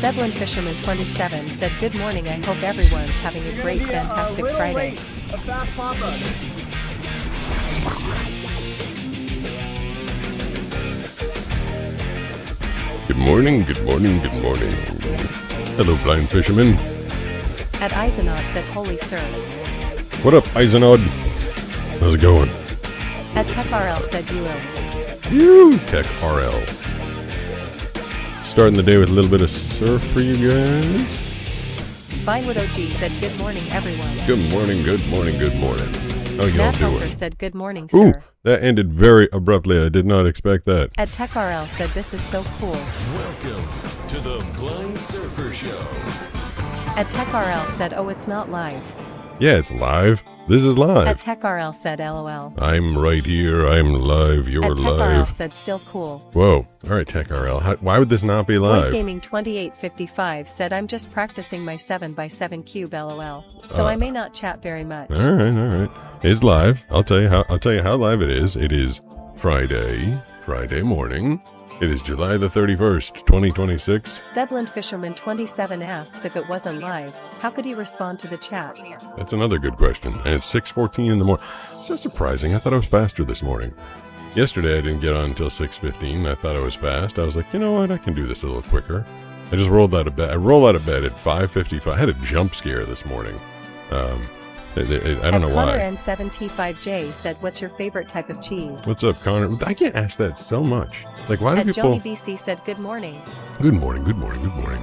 Devlin Fisherman 27 said, "Good morning, I hope everyone's having a great, fantastic Friday." A fast papa. Good morning, good morning, good morning. Hello, blind fisherman. At Eisenod said, "Holy sir." What up, Eisenod? How's it going? At TechRL said, You Tech RL. Starting the day with a little bit of surf for you guys. Vinewood OG said, "Good morning, everyone." Good morning, good morning, good morning. How y'all Matt doing? Helker said, "Good morning, Ooh, sir." that ended very abruptly. I did not expect that. At TechRL said, "This is so cool." Welcome to the Blind Surfer Show. At TechRL said, "Oh, it's not live." Yeah, it's live. This is At live. TechRL said, "LOL." I'm right here. I'm live. You're At TechRL live. said, "Still cool." Whoa. All right, Tech RL. Why would this not be White live? Gaming 2855 said, "I'm just practicing my 7x7 cube, LOL. So I may not chat very much." All right. It's live. I'll tell you how live it is. It is Friday morning. It is July the 31st, 2026. Devlin Fisherman 27 asks, if it wasn't live, how could he respond to the chat? That's another good question. And it's 6:14 in the morning. So surprising. I thought I was faster this morning. Yesterday I didn't get on until 6:15. I thought I was fast. I was like, you know what? I can do this a little quicker. I just rolled out of bed. I rolled out of bed at 5:55. I had a jump scare this morning. I don't know why. Connor N7T5J said, "What's your favorite type of cheese?" What's up, Connor? I get asked that so much. Like, why do At people... Joni BC said, "Good morning." Good morning.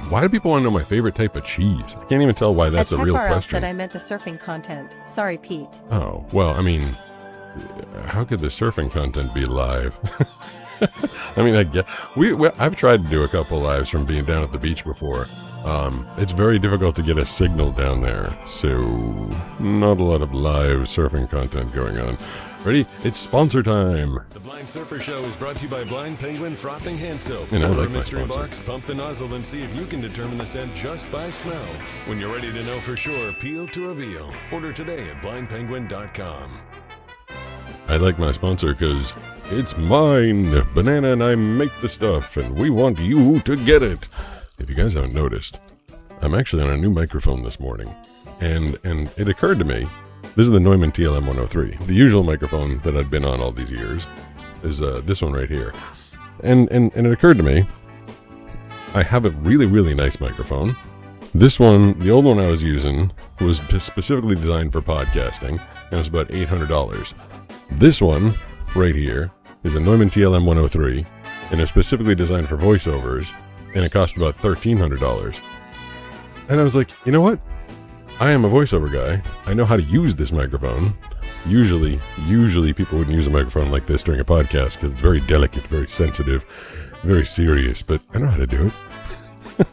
Why do people want to know my favorite type of cheese? I can't even tell why that's At a real TechRL question. said, "I meant the surfing content. Sorry, Pete." Oh, well, I mean, how could the surfing content be live? I mean, I've tried to do a couple lives from being down at the beach before. It's very difficult to get a signal down there, so not a lot of live surfing content going on. Ready? It's sponsor time. The Blind Surfer Show is brought to you by Blind Penguin Frothing Hand Soap. And I Order like a my mystery sponsor. box, pump the nozzle, and see if you can determine the scent just by smell. When you're ready to know for sure, peel to reveal. Order today at blindpenguin.com. I like my sponsor because it's mine, Banana, and I make the stuff, and we want you to get it. If you guys haven't noticed, I'm actually on a new microphone this morning, and it occurred to me, this is the Neumann TLM 103. The usual microphone that I've been on all these years is this one right here. And it occurred to me, I have a really, really nice microphone. This one, the old one I was using, was specifically designed for podcasting, and it was about $800. This one, right here, is a Neumann TLM 103, and it's specifically designed for voiceovers, and it cost about $1,300. And I was like, you know what? I am a voiceover guy. I know how to use this microphone. Usually people wouldn't use a microphone like this during a podcast because it's very delicate, very sensitive, very serious, but I know how to do it.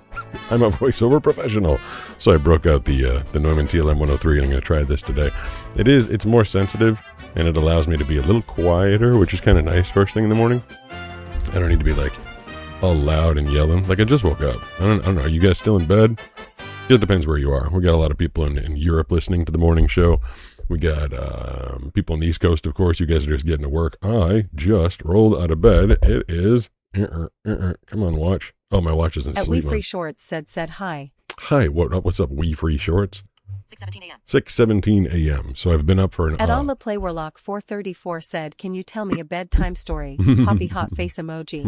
I'm a voiceover professional. So I broke out the Neumann TLM 103 and I'm going to try this today. It's more sensitive and it allows me to be a little quieter, which is kind of nice first thing in the morning. I don't need to be like all loud and yelling. Like I just woke up. I don't know. Are you guys still in bed? It depends where you are. We got a lot of people in Europe listening to the morning show. We got people on the East Coast, of course. You guys are just getting to work. I just rolled out of bed. It is... Come on, watch. Oh, my watch isn't At sleeping. We Free Shorts said hi. Hi, what's up, We Free Shorts? 6:17 a.m. 6:17 a.m. So I've been up for an At hour. On the Play Warlock 434 said, "Can you tell me a bedtime story?" Poppy hot face emoji.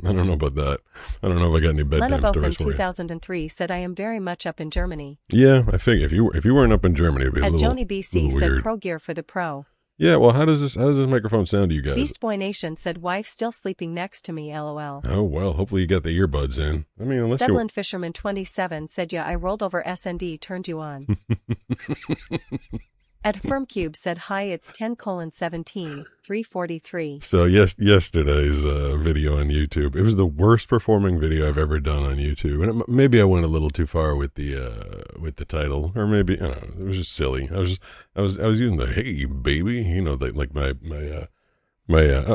I don't know about that. I don't know if I got any bedtime Lenabo from stories for you. 2003 said, "I am very much up in Germany." Yeah, I figure if you weren't up in Germany, it'd be a At little, Joni BC little said, weird. "Pro gear for the pro." Yeah, well, how does this microphone sound to you guys? Beast Boy Nation said, "Wife still sleeping next to me, LOL." Oh well, hopefully you got the earbuds in. I mean, unless Devlin Fisherman 27 said, "Yeah, I rolled over SND, turned you on." At FirmCube said hi, it's 10:17, 3:43. So yesterday's video on YouTube, it was the worst performing video I've ever done on YouTube, and maybe I went a little too far with the title, or maybe I don't know, it was just silly. I was using the "hey baby," like I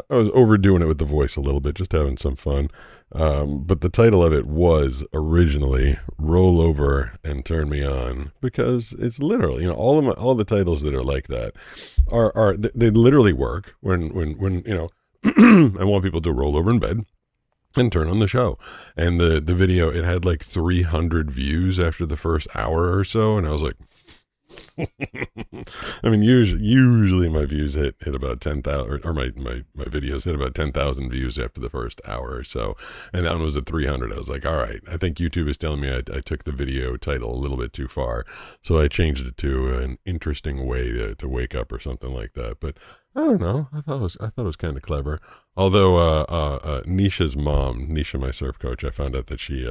was overdoing it with the voice a little bit, just having some fun. But the title of it was originally "Roll Over and Turn Me On," because it's literally, all the titles that are like that they literally work when I want people to roll over in bed and turn on the show. And the video, it had like 300 views after the first hour or so, and I was like, I mean, usually my views hit about 10,000, or my videos hit about 10,000 views after the first hour or so, and that one was at 300. I was like, all right, I think YouTube is telling me I took the video title a little bit too far, so I changed it to an interesting way to wake up or something like that. But I don't know, I thought it was kind of clever. Although Nisha's mom, Nisha, my surf coach, I found out that she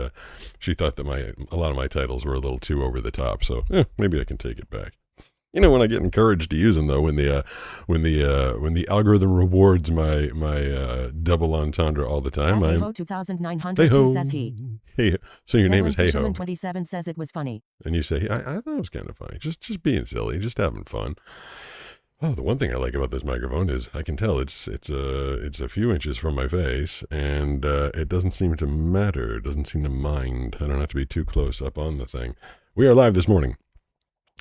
thought that a lot of my titles were a little too over the top. So maybe I can take it back. When I get encouraged to use them, though, when the algorithm rewards my double entendre all the time, Hey Ho 2902 says he. Hey, so your name is Hey Ho. 27 says it was funny. And you say, I thought it was kind of funny, just being silly, just having fun. Oh, the one thing I like about this microphone is I can tell it's a few inches from my face, and it doesn't seem to matter. It doesn't seem to mind. I don't have to be too close up on the thing. We are live this morning.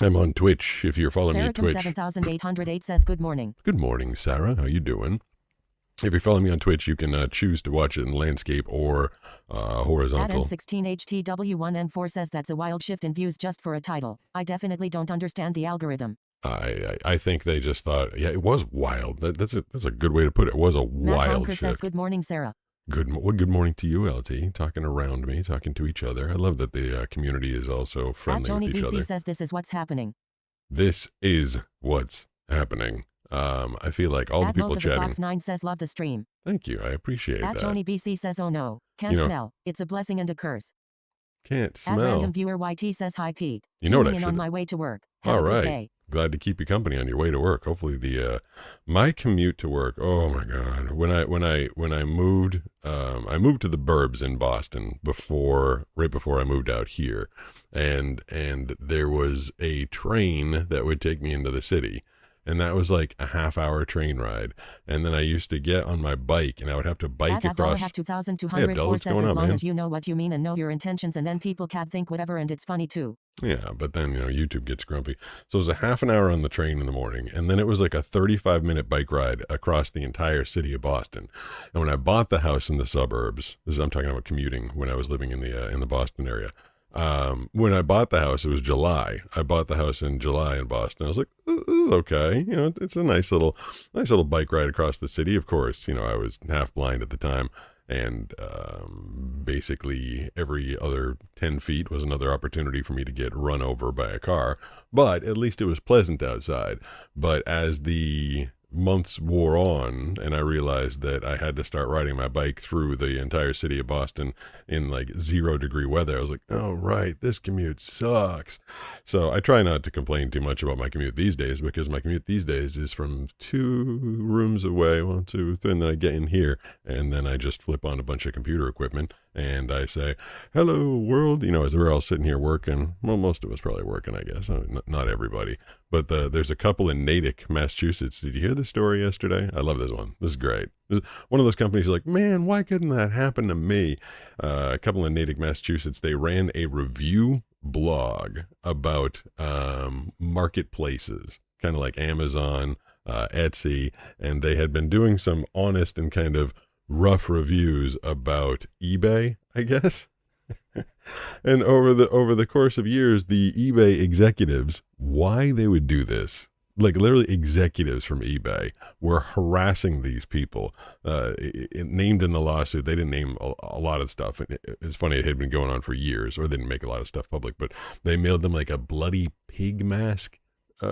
I'm on Twitch. If you're following me on Twitch. 7808 says good morning. Good morning, Sarah. How you doing? If you're following me on Twitch, you can choose to watch it in landscape or horizontal. At N16HTW1N4 says that's a wild shift in views just for a title. I definitely don't understand the algorithm. I think they just thought, yeah, it was wild. That's a good way to put it. It was a wild shift. Says good morning, Sarah. Good morning to you, LT. Talking around me, talking to each other. I love that the community is also friendly with each other. BC says this is what's happening. This is what's happening. I feel like all the people chatting. Fox 9 says love the stream. Thank you. I appreciate that. Joni BC says oh no, can't smell. It's a blessing and a curse. Can't smell. Random viewer YT says hi Pete. You know what I should. On my way to work. Have all a good right. Day. Glad to keep you company on your way to work. Hopefully my commute to work. Oh my God. When I moved to the burbs in Boston right before I moved out here, and there was a train that would take me into the city. And that was like a half-hour train ride. And then I used to get on my bike, and I would have to bike across. Have 2,204 says as long as you know what you mean and know your intentions, and then people can think whatever, and it's funny too. Yeah, but then, YouTube gets grumpy. So it was a half an hour on the train in the morning, and then it was like a 35-minute bike ride across the entire city of Boston. And when I bought the house in the suburbs, I'm talking about commuting when I was living in the Boston area. When I bought the house, it was July. I bought the house in July in Boston. I was like, okay, it's a nice little bike ride across the city. Of course, I was half blind at the time, and basically every other 10 feet was another opportunity for me to get run over by a car. But at least it was pleasant outside. But as the months wore on, and I realized that I had to start riding my bike through the entire city of Boston in like 0-degree weather, I was like, oh right, this commute sucks. So I try not to complain too much about my commute these days, because my commute these days is from 2 rooms away, 1, 2, 3, and then I get in here, and then I just flip on a bunch of computer equipment, and I say, hello world, as we're all sitting here working. Well, most of us probably working, I guess. Not everybody. But there's a couple in Natick, Massachusetts. Did you hear the story yesterday? I love this one. This is great. This is one of those companies you're like, man, why couldn't that happen to me? A couple in Natick, Massachusetts, they ran a review blog about marketplaces, kind of like Amazon, Etsy, and they had been doing some honest and kind of rough reviews about eBay, I guess. And over the course of years, the eBay executives, why they would do this, like literally executives from eBay were harassing these people. Named in the lawsuit, they didn't name a lot of stuff. It's funny, it had been going on for years, or they didn't make a lot of stuff public, but they mailed them like a bloody pig mask,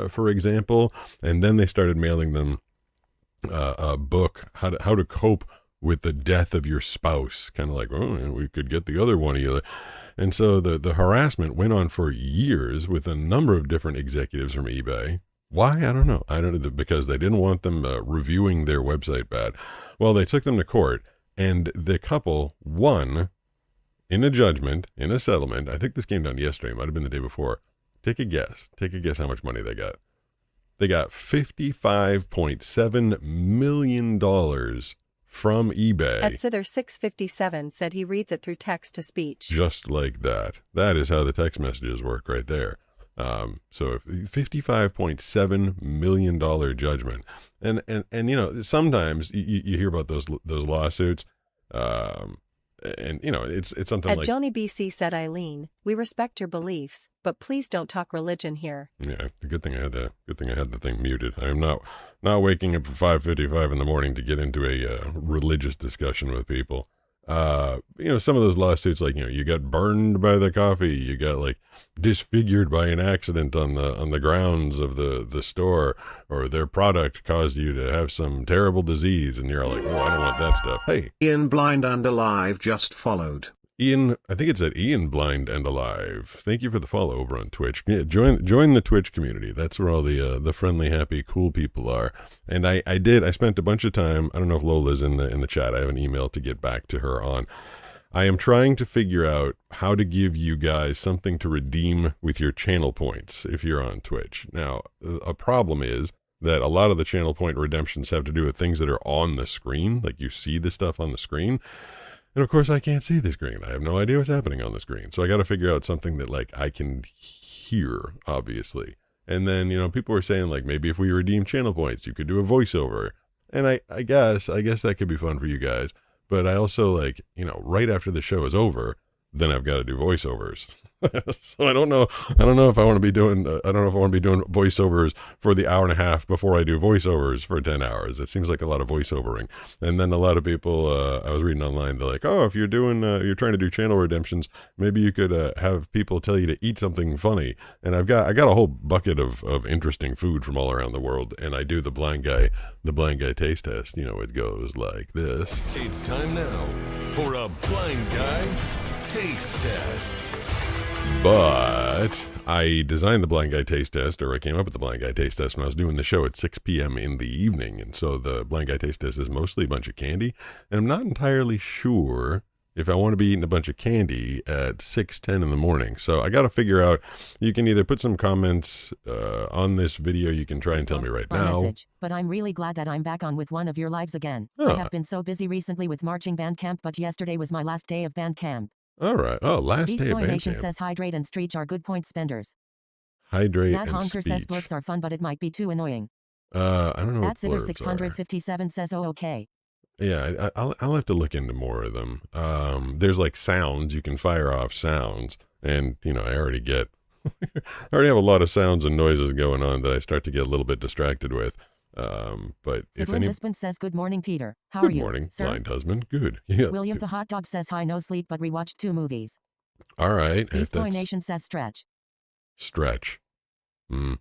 for example, and then they started mailing them a book, how to cope with the death of your spouse, kind of like, oh, we could get the other one of you. And so the harassment went on for years with a number of different executives from eBay, Why? I don't know. I don't know, because they didn't want them reviewing their website bad. Well, they took them to court, and the couple won in a judgment, in a settlement. I think this came down yesterday. It might have been the day before. Take a guess. Take a guess how much money they got. They got $55.7 million from eBay. At Sitter 657 said he reads it through text to speech. Just like that. That is how the text messages work right there. So $55.7 million judgment. And you know, sometimes you hear about those lawsuits. And you know, it's something At like Joni BC said, Eileen, we respect your beliefs, but please don't talk religion here. Yeah, good thing I had the thing muted. I am not waking up at 5:55 in the morning to get into a religious discussion with people. You know, some of those lawsuits, like, you know, you got burned by the coffee, you got like disfigured by an accident on the grounds of the store, or their product caused you to have some terrible disease, and you're like, oh, I don't want that stuff. Hey, Ian Blind and Alive just followed. Ian, I think it's at Ian Blind and Alive. Thank you for the follow over on Twitch. Yeah, join the Twitch community. That's where all the friendly, happy, cool people are. And I spent a bunch of time. I don't know if Lola's in the chat. I have an email to get back to her on. I am trying to figure out how to give you guys something to redeem with your channel points if you're on Twitch. Now, a problem is that a lot of the channel point redemptions have to do with things that are on the screen, like you see the stuff on the screen. And of course, I can't see the screen. I have no idea what's happening on the screen. So I got to figure out something that, like, I can hear, obviously. And then, you know, people were saying, like, maybe if we redeem channel points, you could do a voiceover. And I guess that could be fun for you guys. But I also, like, you know, right after the show is over, then I've got to do voiceovers. So I don't know if I want to be doing voiceovers for the hour and a half before I do voiceovers for 10 hours. It seems like a lot of voiceovering. And then a lot of people, I was reading online, they're like, oh, if you're you're trying to do channel redemptions, maybe you could have people tell you to eat something funny. And I got a whole bucket of interesting food from all around the world. And I do the blind guy taste test. You know, it goes like this. It's time now for a blind guy taste test. But I designed the blind guy taste test, or I came up with the blind guy taste test when I was doing the show at 6 p.m. in the evening. And so the blind guy taste test is mostly a bunch of candy. And I'm not entirely sure if I want to be eating a bunch of candy at 6:10 in the morning. So I got to figure out, you can either put some comments on this video. You can try and tell me right now. Message, but I'm really glad that I'm back on with one of your lives again. Oh. I have been so busy recently with marching band camp, but yesterday was my last day of band camp. All right. Oh, last Beast day of Boy band Nation camp. says hydrate and stretch are good point spenders. Hydrate Nat and Honker says speech. blurbs are fun, but it might be too annoying. I don't know what At Sitter blurbs are. 657 says, oh, okay. Yeah, I'll have to look into more of them. There's like sounds, you can fire off sounds, and you know, I already have a lot of sounds and noises going on that I start to get a little bit distracted with. But if Sidlin any, Dispin says, good morning, Peter. How are good you, morning, sir? blind husband. Good. Yeah. William the Hot Dog says, hi, no sleep, but rewatched 2 movies. All right. Beast Boy That's Nation says, stretch. stretch. There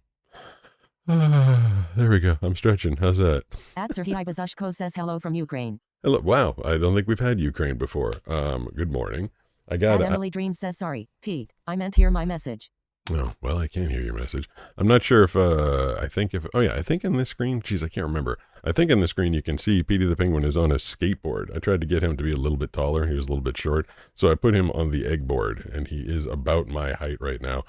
we go. I'm stretching. How's that? At Serhiy Bazushko says, hello from Ukraine. Hello. Wow. I don't think we've had Ukraine before. Good morning. I got At Emily Dream says, sorry, Pete, I meant hear my message. Oh, well, I can't hear your message. I'm not sure if, I think in this screen, geez, I can't remember. I think in the screen you can see Petey the Penguin is on a skateboard. I tried to get him to be a little bit taller. He was a little bit short. So I put him on the egg board, and he is about my height right now.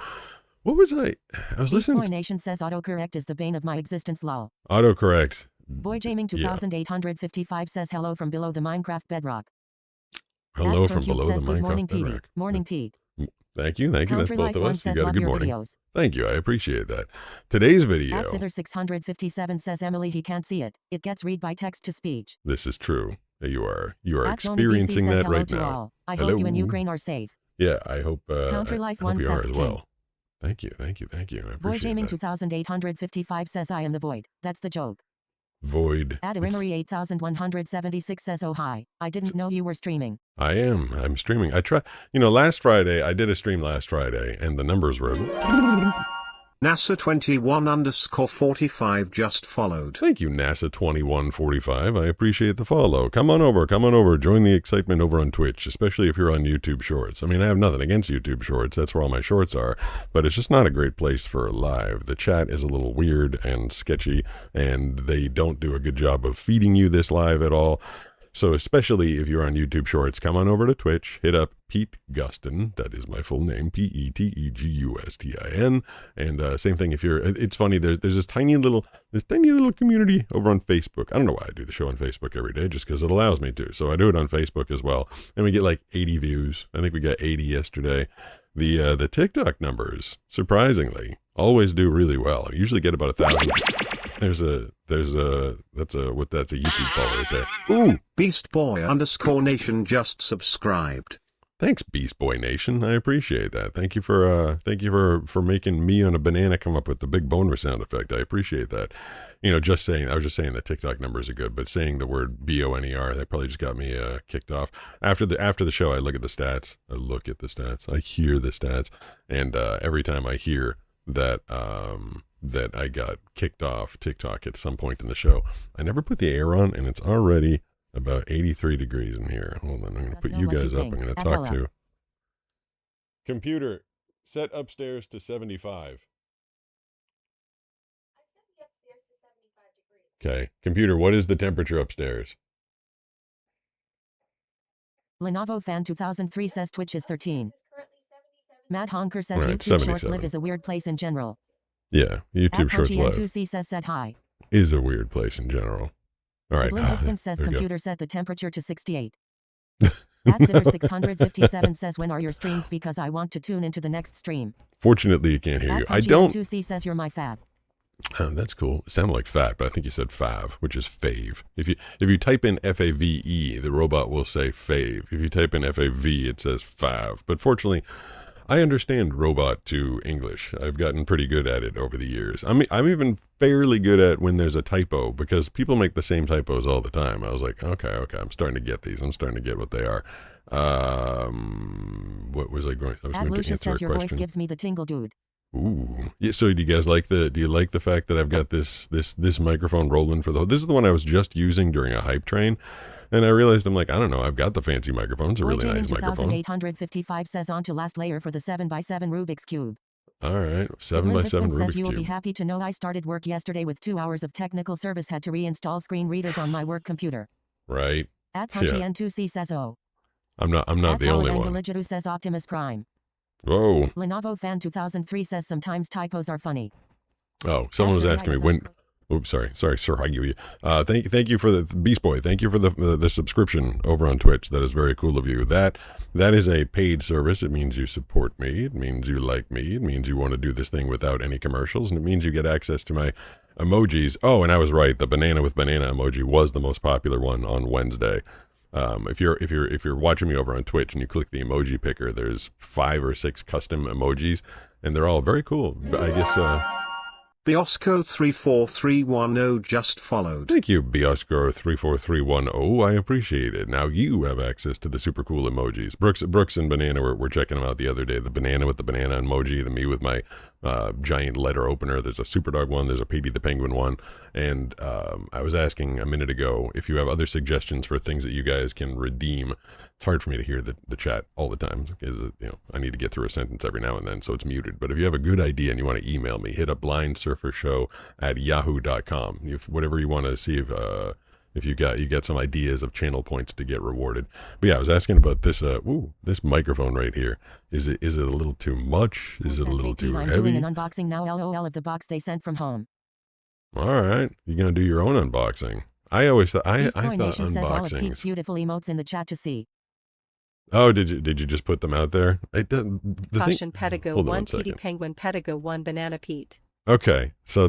What was I was listening Boy Nation says autocorrect is the bane of my existence, lol. Autocorrect. Boy Jaming 2855 says hello from below the Minecraft bedrock. Hello At from Percube below the says, good morning, Minecraft Petey. bedrock. Morning, Pete. Thank you. That's Country both Life of 1 us. You says, got a love good your morning. videos. Thank you. I appreciate that. Today's video. At Sitter 657 says, Emily, he can't see it. It gets read by text to speech. This is true. You are At experiencing Tony BC says, that hello right to now. all. I Hello. hope you in Ukraine are safe. Yeah, I hope. Country Life I hope 1 you says, are as king. well. Thank you. I Boy appreciate Jaming that. 2855 says, I am the void. That's the joke. Void. At Arimery 8176 says, oh hi, I didn't know you were streaming. I'm streaming. I try. You know, last Friday I did a stream last Friday, and the numbers were NASA21_45 just followed. Thank you, NASA2145. I appreciate the follow. Come on over. Join the excitement over on Twitch, especially if you're on YouTube Shorts. I mean, I have nothing against YouTube Shorts. That's where all my shorts are. But it's just not a great place for live. The chat is a little weird and sketchy, and they don't do a good job of feeding you this live at all. So especially if you're on YouTube Shorts, come on over to Twitch, hit up Pete Gustin, that is my full name, Petegustin, and same thing if you're, it's funny, there's this tiny little community over on Facebook. I don't know why I do the show on Facebook every day, just because it allows me to, so I do it on Facebook as well, and we get like 80 views. I think we got 80 yesterday. The TikTok numbers, surprisingly, always do really well. I usually get about 1,000. That's a YouTube follow right there. Ooh, Beastboy_Nation just subscribed. Thanks, Beast Boy Nation. I appreciate that. Thank you for making me on a banana come up with the big boner sound effect. I appreciate that. You know, I was just saying that TikTok numbers are good, but saying the word BONER, that probably just got me kicked off. After the show, I look at the stats. I hear the stats, and every time I hear that I got kicked off TikTok at some point in the show, I never put the air on, and it's already about 83 degrees in here. Hold on, I'm going to put you guys up. I'm going to talk to computer. Set upstairs to 75. Okay, computer, what is the temperature upstairs? Lenovo Fan 2003 says Twitch is 13. Matt Honker says Right, YouTube 77. Shorts live is a weird place in general. Yeah, YouTube Shorts Live N2C says said hi. is a weird place in general. All right. Blinkiskin says there we go. computer set the temperature to 68. Zipper657 says when are your streams because I want to tune into the next stream. Fortunately, you can't hear you. I don't. N2C says you're my fab. That's cool. It sounded like fat, but I think you said fav, which is fave. If you type in FAVE, the robot will say fave. If you type in FAV, it says fav. But fortunately, I understand robot to English. I've gotten pretty good at it over the years. I'm even fairly good at when there's a typo, because people make the same typos all the time. I was like, okay, I'm starting to get these. I'm starting to get what they are. What was I going? I was going to Lucius answer a says your question. voice gives me the tingle, dude. Ooh. Yeah, so do you guys like do you like the fact that I've got this microphone rolling for this is the one I was just using during a hype train, and I realized I'm like, I don't know, I've got the fancy microphone. It's a really nice microphone. 2855 says on to last layer for the 7x7 Rubik's Cube. All right, 7x7 Rubik's says you will be Cube. happy to know I started work yesterday with 2 hours of technical service, had to reinstall screen readers on my work computer. Right. At Punchy N2C says oh. I'm not the only one. At says Optimus Prime. Whoa. Lenovo Fan 2003 says sometimes typos are funny. Oh, someone was asking me when. Oops, sorry, sir. I give you. Thank you for the Beast Boy. Thank you for the subscription over on Twitch. That is very cool of you. That is a paid service. It means you support me. It means you like me. It means you want to do this thing without any commercials, and it means you get access to my emojis. Oh, and I was right. The banana with banana emoji was the most popular one on Wednesday. If you're watching me over on Twitch and you click the emoji picker, there's 5 or 6 custom emojis, and they're all very cool. I guess. Biosco34310 just followed. Thank you, Biosco34310. I appreciate it. Now you have access to the super cool emojis. Brooks and Banana were checking them out the other day. The banana with the banana emoji, the me with my giant letter opener. There's a Superdog one. There's a Petey the Penguin one. And I was asking a minute ago if you have other suggestions for things that you guys can redeem. It's hard for me to hear the chat all the time because I need to get through a sentence every now and then, so it's muted. But if you have a good idea and you want to email me, hit up blindsurfershow@yahoo.com. Whatever you want to see if you got some ideas of channel points to get rewarded. But yeah, I was asking about this this microphone right here. Is it a little too much? Is it a little too heavy? I'm doing an unboxing now. LOL of the box they sent from home. All right, you're gonna do your own unboxing. I always thought I thought says all of Pete's unboxings. beautiful emotes in the chat to see. Oh, did you just put them out there? It doesn't. Caution Pedigo Hold on 1 one second. Petey Penguin Pedigo 1 Banana Pete. Okay, so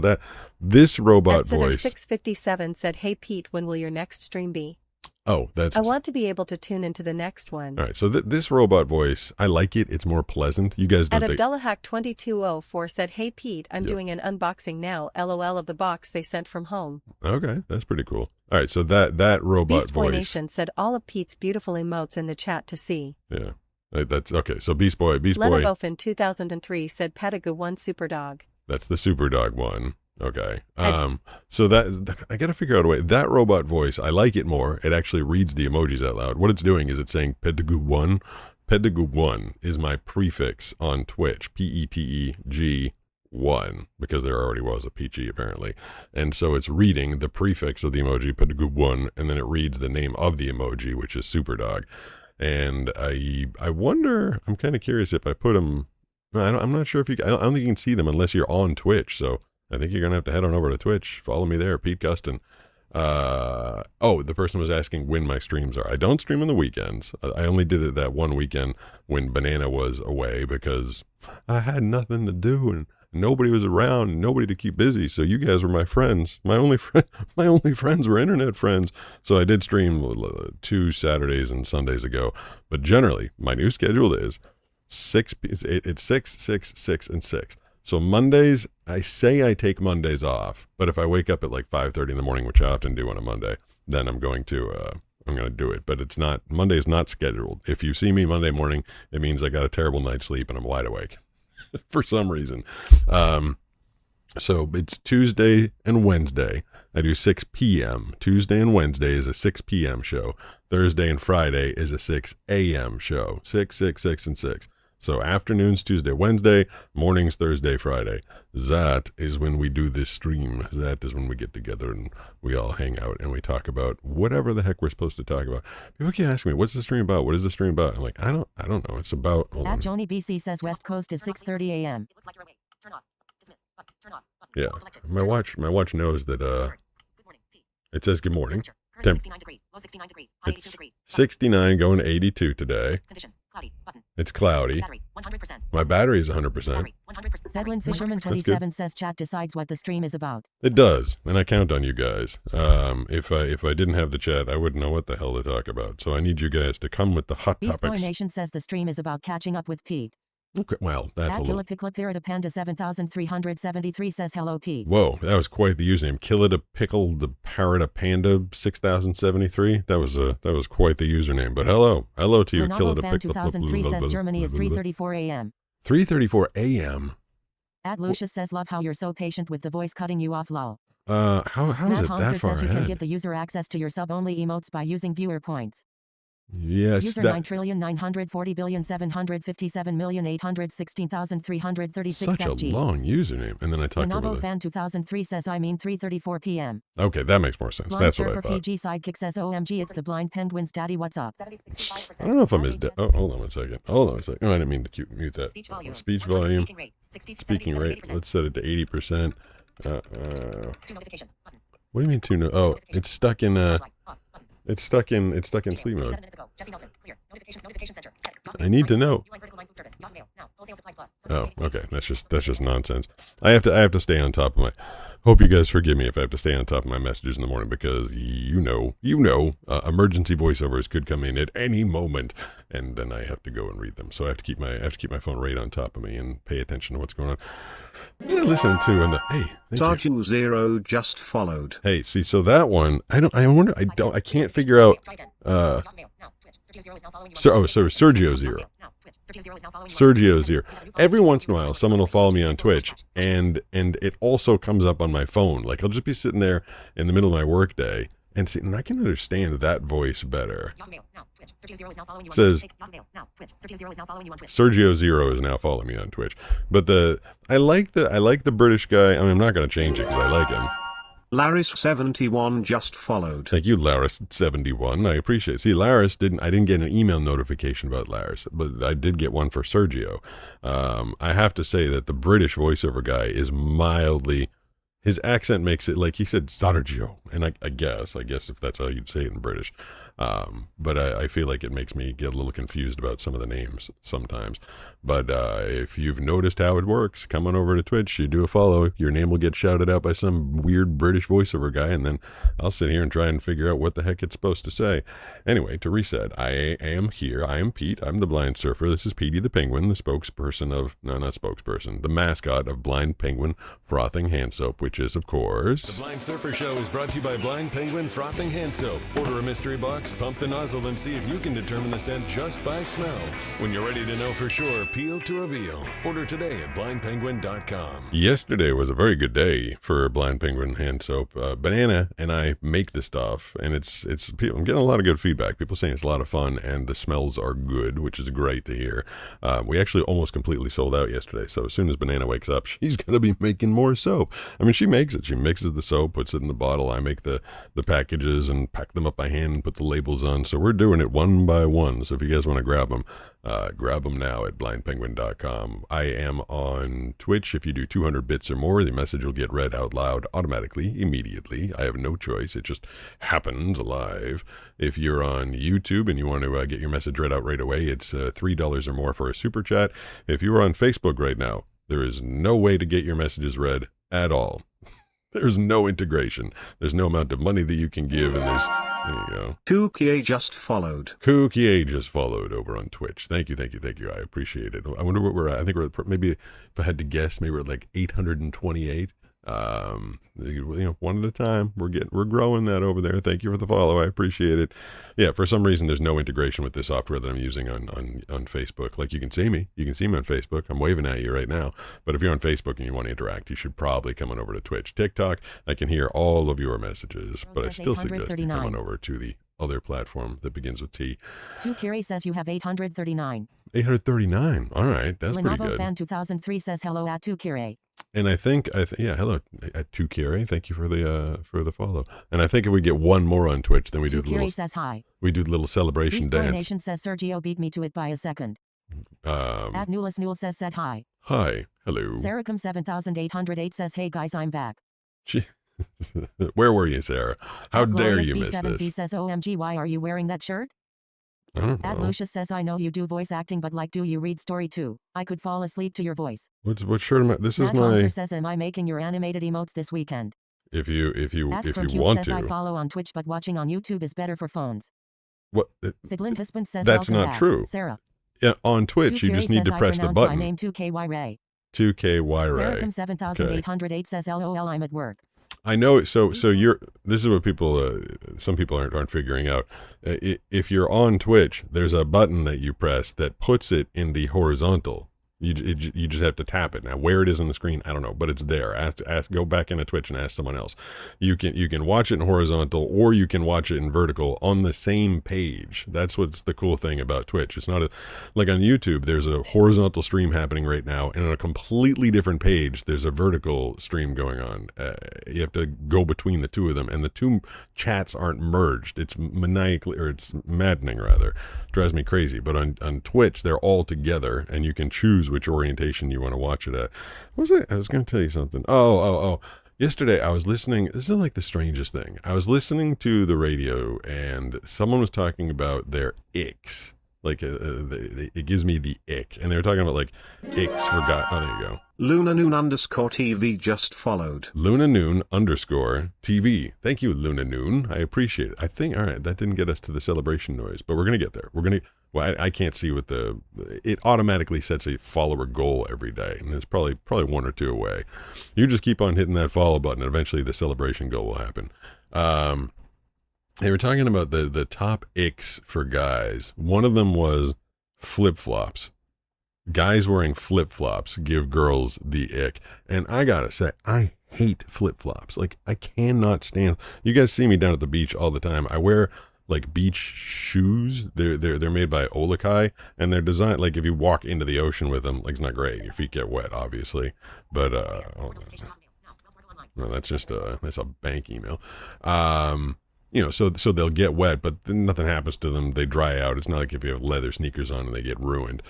this robot voice. 657 said, "Hey Pete, when will your next stream be? Oh, that's. I want to be able to tune into the next one." All right, so this robot voice, I like it. It's more pleasant. You guys don't. At AbdullahHack2204 said, "Hey Pete, I'm doing an unboxing now. LOL of the box they sent from home." Okay, that's pretty cool. All right, so that robot Beast Boy voice. Nation said all of Pete's beautiful emotes in the chat to see. Yeah, that's okay. So Beast Boy. Lenabofin 2003 said Pedigo 1 Superdog. That's the super dog one. Okay. So that I got to figure out a way. That robot voice, I like it more. It actually reads the emojis out loud. What it's doing is it's saying Pedegu1. Pedegu1 is my prefix on Twitch. PETEG1, because there already was a PG apparently. And so it's reading the prefix of the emoji Pedegu1, and then it reads the name of the emoji, which is super dog. And I wonder, I'm kind of curious if I put them. I'm not sure if I don't think you can see them unless you're on Twitch. So I think you're going to have to head on over to Twitch. Follow me there, Pete Gustin. The person was asking when my streams are. I don't stream on the weekends. I only did it that one weekend when Banana was away because I had nothing to do and nobody was around and nobody to keep busy. So you guys were my friends. My only friends were internet friends. So I did stream 2 Saturdays and Sundays ago. But generally, my new schedule is 6, 6, 6, and 6. So Mondays, I say I take Mondays off, but if I wake up at like 5:30 in the morning, which I often do on a Monday, then I'm going to do it. But it's not, Monday's not scheduled. If you see me Monday morning, it means I got a terrible night's sleep and I'm wide awake for some reason. So it's Tuesday and Wednesday. I do 6 p.m. Tuesday and Wednesday is a 6 p.m. show. Thursday and Friday is a 6 a.m. show. 6, 6, 6, and 6. So afternoons, Tuesday, Wednesday, mornings, Thursday, Friday. That is when we do this stream. That is when we get together and we all hang out and we talk about whatever the heck we're supposed to talk about. People keep asking me, what's the stream about? What is the stream about? I'm like, I don't know. It's about... At Joni BC says West Coast is 6:30 a.m. It looks like you're awake. Turn off. Dismiss. Button. Turn off. Button. Yeah. Selected. My watch knows that Good morning. Pete. it says good morning. Temperature. Currently Temp- 69 degrees. Low 69 degrees. High 82 It's degrees. Button. 69 going to 82 today. Conditions. Cloudy. Button. It's cloudy. Battery. 100%. My battery is 100%. Battery. 100%. Fedlin Fisherman 27 says chat decides what the stream is about. It does, and I count on you guys. If I didn't have the chat, I wouldn't know what the hell to talk about. So I need you guys to come with the hot Beast Boy topics. Nation says the stream is about catching up with Pete. Okay, well, that's a At little... Killapicla Panda 7373 says hello Pete. Whoa, that was quite the username. Kill it a pickle, the parrot a panda 6073. That was quite the username. But hello to you. Kill it Ronaldo a fan pickle. 2003 says Germany is 3:34 a.m. 3:34 a.m. At Lucius says love how you're so patient with the voice cutting you off lol. How is Matt it Honker that far says you can ahead? give the user access to your sub-only emotes by using viewer points. Yes, User that 9,940,757,816,336 such a SG. long username. And then I talked Renavo over the... fan 2003 says I mean 3:34 p.m. Okay, that makes more sense. Blind That's what I Surfer thought. PG Sidekick says OMG it's the Blind Penguins daddy what's up. I don't know if I'm his dad. Oh, hold on a second. Oh, I didn't mean to mute that. Speech volume. Speech volume. Speaking rate. 60 to Speaking 70, rate. 80%. Let's set it to 80%. 2 notifications. Button. What do you mean two? Oh, it's stuck in Flashlight. Off. Button. it's stuck in sleep 27 mode. minutes ago. Jesse Nelson. Clear. Notification center. I need to know. UI vertical line food service. Yahoo Mail. Now. Wholesale supplies plus. Oh, okay. That's just nonsense. I have to stay on top of my. Hope you guys forgive me if I have to stay on top of my messages in the morning because you know, emergency voiceovers could come in at any moment, and then I have to go and read them. So I have to keep my phone right on top of me and pay attention to what's going on. Listen to and the hey, thank you. Sarju Zero just followed. Hey, see, so that one, I can't figure out. Try again. Uh, Yahoo Mail. Now. Twitch. Sergio Zero is now following you. Sergio Zero. Now. Twitch. Sergio Zero is now following you. Sergio Zero. Every once in a while, someone will follow me on Twitch, and it also comes up on my phone. Like I'll just be sitting there in the middle of my workday, and I can understand that voice better. Yahoo Mail. Now. Twitch. Sergio Zero is now following you on Says- Twitch. Yahoo Mail. Now. Twitch. Sergio Zero is now following you on Twitch. Sergio Zero is now following me on Twitch, but I like the British guy. I mean, I'm not going to change it because I like him. Laris71 just followed. Thank you, Laris71. I appreciate it. See, I didn't get an email notification about Laris, but I did get one for Sergio. I have to say that the British voiceover guy is mildly, his accent makes it like he said Sergio, and I guess if that's how you'd say it in British. But I feel like it makes me get a little confused about some of the names sometimes. But if you've noticed how it works, come on over to Twitch, you do a follow, your name will get shouted out by some weird British voiceover guy, and then I'll sit here and try and figure out what the heck it's supposed to say. Anyway, to reset, I am here, I am Pete, I'm the Blind Surfer, this is Petey the Penguin, the mascot of Blind Penguin Frothing Hand Soap, which is, of course... The Blind Surfer Show is brought to you by Blind Penguin Frothing Hand Soap. Order a mystery box, pump the nozzle, and see if you can determine the scent just by smell. When you're ready to know for sure, peel to reveal. Order today at blindpenguin.com. Yesterday was a very good day for Blind Penguin Hand Soap. Banana and I make the stuff, and it's I'm getting a lot of good feedback. People saying it's a lot of fun, and the smells are good, which is great to hear. We actually almost completely sold out yesterday, so as soon as Banana wakes up, she's going to be making more soap. I mean, she makes it. She mixes the soap, puts it in the bottle. I make the packages and pack them up by hand and put the labels on. So we're doing it one by one. So if you guys want to grab them now at blindpenguin.com. I am on Twitch. If you do 200 bits or more, the message will get read out loud automatically, immediately. I have no choice. It just happens live. If you're on YouTube and you want to get your message read out right away, it's $3 or more for a super chat. If you are on Facebook right now, there is no way to get your messages read at all. There's no integration. There's no amount of money that you can give, and there you go. Kukie just followed. Kukie just followed over on Twitch. Thank you. I appreciate it. I wonder what we're at. I think we're at, maybe, if I had to guess, maybe we're at like 828. One at a time. We're growing that over there. Thank you for the follow. I appreciate it. Yeah, for some reason there's no integration with this software that I'm using on Facebook. Like, you can see me on Facebook. I'm waving at you right now. But if you're on Facebook and you want to interact, you should probably come on over to Twitch. TikTok, I can hear all of your messages, but I still suggest you come on over to the other platform that begins with T. 2Kiri says you have 839. 839. All right, that's pretty good. Fan 2003 says hello at 2Kiri. And I think yeah, hello at 2Kiri. Thank you for the follow. And I think if we get one more on Twitch, then we do the little says hi. We do the little celebration Beast dance. Nation says Sergio beat me to it by a second. At Newless Newell said hi. Hi, hello. Saracom 7808 says hey guys, I'm back. Where were you, Sarah? How dare you miss this? B7C says OMG, why are you wearing that shirt? I don't know. At Lucius says I know you do voice acting, but like, do you read story too? I could fall asleep to your voice. What shirt am I? This Matt is my. Hunter says, am I making your animated emotes this weekend? If you Cute want says, to. I follow on Twitch, but watching on YouTube is better for phones. What? Thidlin Husband says That's welcome not back. true. Sarah. Yeah, on Twitch, you just need to press the button. My name 2KY Ray. 2KY Ray. Saracom 7808 says LOL, I'm at work. I know. So this is what people, some people aren't figuring out. If you're on Twitch, there's a button that you press that puts it in the horizontal. You just have to tap it. Now, where it is on the screen, I don't know, but it's there. Go back into Twitch and ask someone else. You can watch it in horizontal, or you can watch it in vertical on the same page. That's what's the cool thing about Twitch. It's not like on YouTube. There's a horizontal stream happening right now, and on a completely different page, there's a vertical stream going on. You have to go between the two of them, and the two chats aren't merged. It's it's maddening rather. It drives me crazy. But on Twitch, they're all together, and you can choose which orientation you want to watch it at. What was it? I was going to tell you something. Oh. Yesterday I was listening. This is like the strangest thing. I was listening to the radio and someone was talking about their icks. Like it gives me the ick. And they were talking about like icks for God. Oh, there you go. LunaNoon_TV just followed. LunaNoon_TV. Thank you, LunaNoon. I appreciate it. I think, all right, that didn't get us to the celebration noise, but we're going to get there. Well, I can't see what it automatically sets a follower goal every day, and it's probably one or two away. You just keep on hitting that follow button, and eventually the celebration goal will happen. They were talking about the top icks for guys. One of them was flip-flops. Guys wearing flip-flops give girls the ick. And I gotta say, I hate flip-flops. Like, I cannot stand. You guys see me down at the beach all the time. I wear like beach shoes. They're made by Olakai, and they're designed like if you walk into the ocean with them, like it's not great. Your feet get wet, obviously. But no, that's just that's a bank email. So they'll get wet, but then nothing happens to them. They dry out. It's not like if you have leather sneakers on and they get ruined.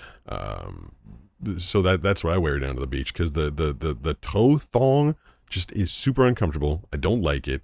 So that's what I wear down to the beach, because the toe thong just is super uncomfortable. I don't like it.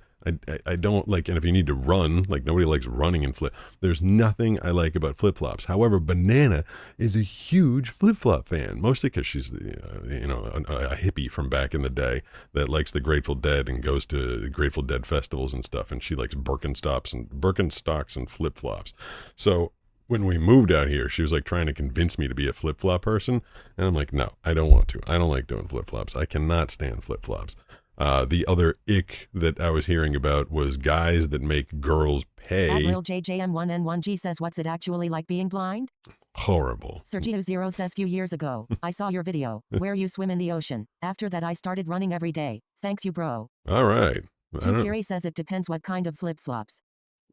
I don't like, and if you need to run, like nobody likes running in flip. There's nothing I like about flip-flops. However, Banana is a huge flip-flop fan, mostly because she's, a hippie from back in the day that likes the Grateful Dead and goes to Grateful Dead festivals and stuff, and she likes Birkenstocks and flip-flops. So when we moved out here, she was like trying to convince me to be a flip-flop person, and I'm like, no, I don't want to. I don't like doing flip-flops. I cannot stand flip-flops. The other ick that I was hearing about was guys that make girls pay. Lil JJM1N1G says, what's it actually like being blind? Horrible. Sergio Zero says, few years ago, I saw your video where you swim in the ocean. After that, I started running every day. Thanks you, bro. All right. Kiri says it depends what kind of flip-flops.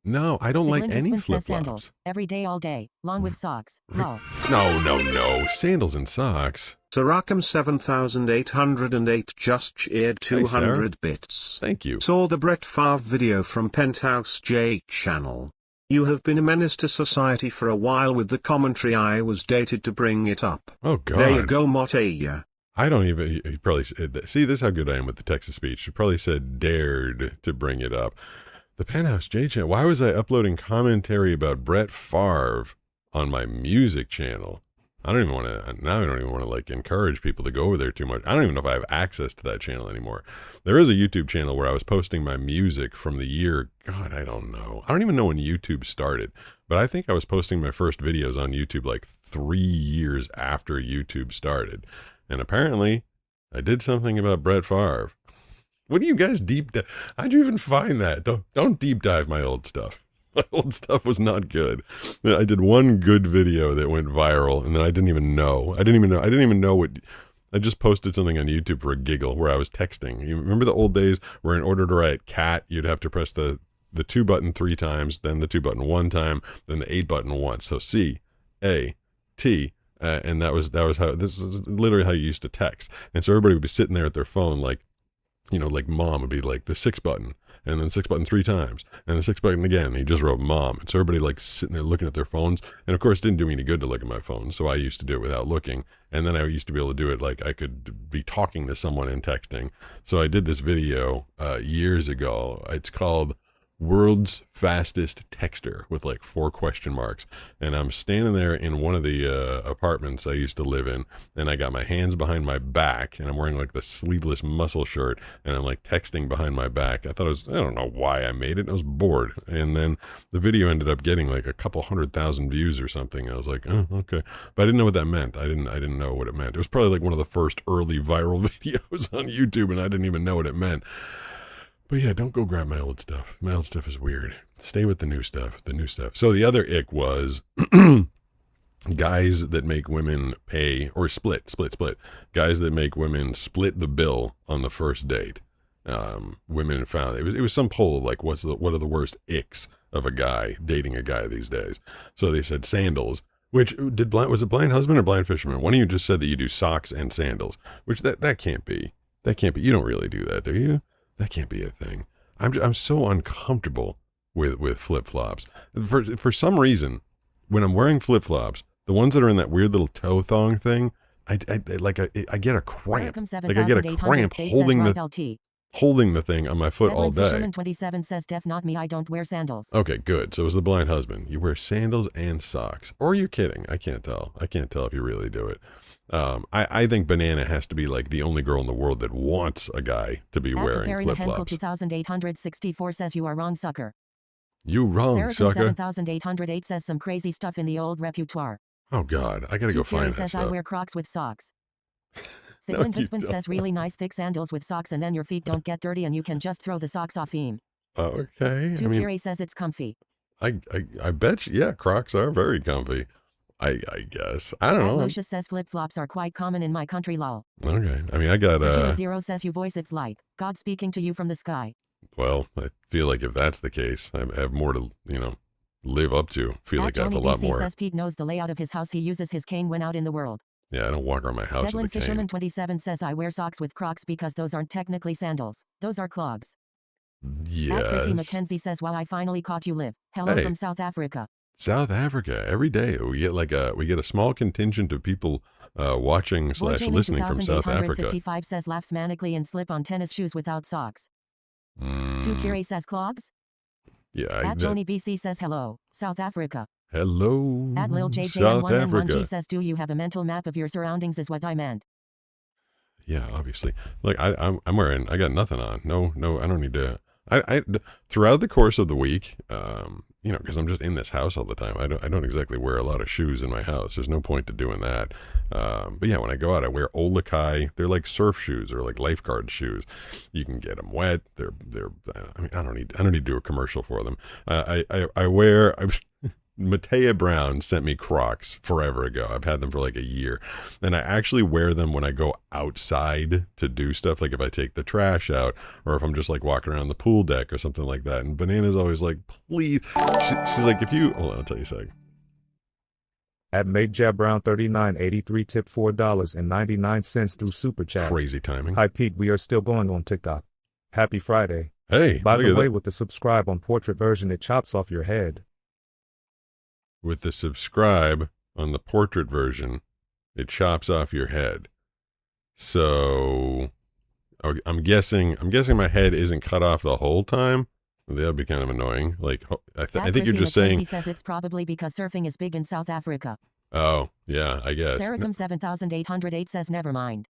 No, I don't like any Says flip-flops. sandals. Every day, all day, long with socks. Lol. No. Sandals and socks. Sarakam 7808 just cheered 200 bits. Thank you. Saw the Brett Favre video from Penthouse J channel. You have been a menace to society for a while with the commentary. I was dated to bring it up. Oh, God. There you go, Motaya. I don't even, he probably said, see, this is how good I am with the text to speech. He probably said dared to bring it up. The Penthouse J channel, why was I uploading commentary about Brett Favre on my music channel? I don't even want to, now I don't even want to like encourage people to go over there too much. I don't even know if I have access to that channel anymore. There is a YouTube channel where I was posting my music from the year, God, I don't know. I don't even know when YouTube started, but I think I was posting my first videos on YouTube like 3 years after YouTube started. And apparently I did something about Brett Favre. What do you guys deep dive? How'd you even find that? Don't deep dive my old stuff. My old stuff was not good. I did one good video that went viral, and then I didn't even know. I didn't even know what. I just posted something on YouTube for a giggle where I was texting. You remember the old days where in order to write cat, you'd have to press the 2 button 3 times, then the 2 button 1 time, then the 8 button once. So C, A, T. And that was how, this is literally how you used to text. And so everybody would be sitting there at their phone, like, you know, like mom would be like the 6 button, and then 6 button 3 times, and the 6 button again. And he just wrote mom. And so everybody like sitting there looking at their phones. And of course, it didn't do me any good to look at my phone. So I used to do it without looking. And then I used to be able to do it like I could be talking to someone and texting. So I did this video years ago. It's called World's Fastest Texter with like 4 question marks. And I'm standing there in one of the apartments I used to live in, and I got my hands behind my back, and I'm wearing like the sleeveless muscle shirt, and I'm like texting behind my back. I thought I don't know why I made it. I was bored. And then the video ended up getting like a couple 100,000 views or something. I was like, oh, okay. But I didn't know what that meant. I didn't know what it meant. It was probably like one of the first early viral videos on YouTube, and I didn't even know what it meant. But yeah, don't go grab my old stuff. My old stuff is weird. Stay with the new stuff, So the other ick was guys that make women pay, or split. Guys that make women split the bill on the first date. Women found, it was some poll of like, what are the worst icks of a guy dating a guy these days? So they said sandals, which was it Blind Husband or Blind Fisherman? One of you just said that you do socks and sandals, which that can't be. That can't be. You don't really do that, do you? That can't be a thing. I'm so uncomfortable with flip-flops. For some reason, when I'm wearing flip-flops, the ones that are in that weird little toe thong thing, I get a cramp. Like I get a cramp holding the thing on my foot all day. Fisherman 27 says, "Def not me. I don't wear sandals." Okay, good. So it was the Blind Husband. You wear sandals and socks, or you're kidding? I can't tell. I can't tell if you really do it. I think Banana has to be like the only girl in the world that wants a guy to be wearing flip-flops. 2864 says, "You are wrong, sucker." You wrong, sucker. 7808 says, "Some crazy stuff in the old repertoire." Oh God, I gotta go find that says, stuff. "I wear Crocs with socks." No, Thickland Husband says, "Really nice thick sandals with socks, and then your feet don't get dirty, and you can just throw the socks off him." Okay. Kiri says it's comfy. I bet you, yeah, Crocs are very comfy. I guess. I don't know. Lucius says flip-flops are quite common in my country, lol. Okay. I mean, I got Zero says, "You voice it's like God speaking to you from the sky." Well, I feel like if that's the case, I have more to, live up to. Feel like I have a lot more. Says Pete knows the layout of his house. He uses his cane when out in the world. Yeah, I don't walk around my house with a cane. Fisherman 27 says, "I wear socks with Crocs because those aren't technically sandals. Those are clogs." Yes. Chrissy McKenzie says, "Wow, I finally caught you live. Hello from South Africa." South Africa. Every day we get a small contingent of people watching / listening from South Africa. 55 says, "Laughs manically and slip on tennis shoes without socks." Kiri says, "Clogs." Yeah. Joni BC says, "Hello, South Africa." Hello, Lil South Africa. JJ1N1G says, "Do you have a mental map of your surroundings?" is what I meant. Yeah, obviously. Like I'm I got nothing on. No, I don't need to. I throughout the course of the week, because I'm just in this house all the time. I don't exactly wear a lot of shoes in my house. There's no point to doing that. But yeah, when I go out, I wear Olakai. They're like surf shoes or like lifeguard shoes. You can get them wet. I don't need to do a commercial for them. Matea Brown sent me Crocs forever ago. I've had them for like a year. And I actually wear them when I go outside to do stuff. Like if I take the trash out or if I'm just like walking around the pool deck or something like that. And Banana's always like, please. She's like, hold on, I'll tell you a second. At MateJabBrown3983 tip $4.99 through Super Chat. Crazy timing. Hi Pete, we are still going on TikTok. Happy Friday. Hey, by the way, with the subscribe on portrait version, it chops off your head. With the subscribe on the portrait version, it chops off your head. So I'm guessing my head isn't cut off the whole time. That'd be kind of annoying. Like I think you're just saying. He says it's probably because surfing is big in South Africa. Oh yeah, I guess. Saracom 7808 says never mind.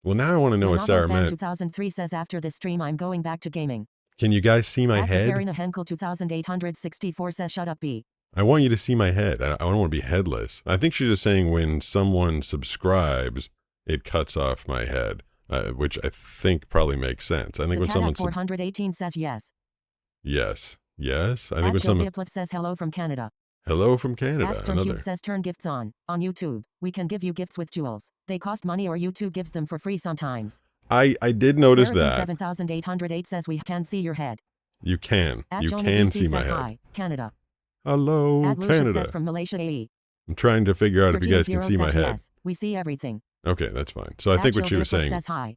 Well, now I want to know what Sarah meant. 2003 says after this stream I'm going back to gaming. Can you guys see my head? Karina Henkel 2864 says shut up B. I want you to see my head. I don't want to be headless. I think she's just saying when someone subscribes, it cuts off my head, which I think probably makes sense. I think when someone 418 says yes. Yes. I think when someone says hello from Canada. Hello from Canada. Another says turn gifts on YouTube. We can give you gifts with jewels. They cost money or YouTube gives them for free sometimes. I did notice Sarah that. 7808 says we can see your head. You can. You can see my head. Hi, Canada. Hello, Canada. Says from Malaysia AE. I'm trying to figure out if you guys can see my head. Yes, we see everything. Okay, that's fine. So I think what she was saying. Says hi.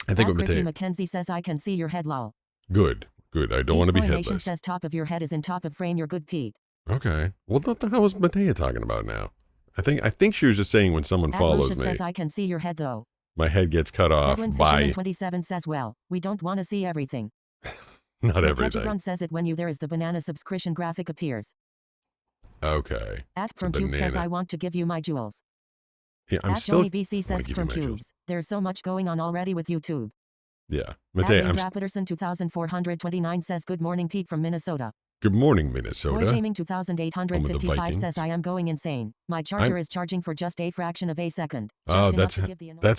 I think what Chrissy McKenzie says I can see your head lol. Good. I don't want to be headless. Says top of your head is in top of frame. You're good, Pete. Okay. Well, what the hell is Matea talking about now? I think she was just saying when someone follows me. Says I can see your head though. My head gets cut off by. 27 says well, we don't want to see everything. Not everything. Run says it when there is the banana subscription graphic appears. Okay. From Cubes says I want to give you my jewels. Yeah, I'm still. Johnny BC says from Cubes. There's so much going on already with YouTube. Yeah, Matea. Peterson 2429 says good morning Pete from Minnesota. Good morning, Minnesota. Boy Gaming 2855 says I am going insane. My charger is charging for just a fraction of a second. Oh, that's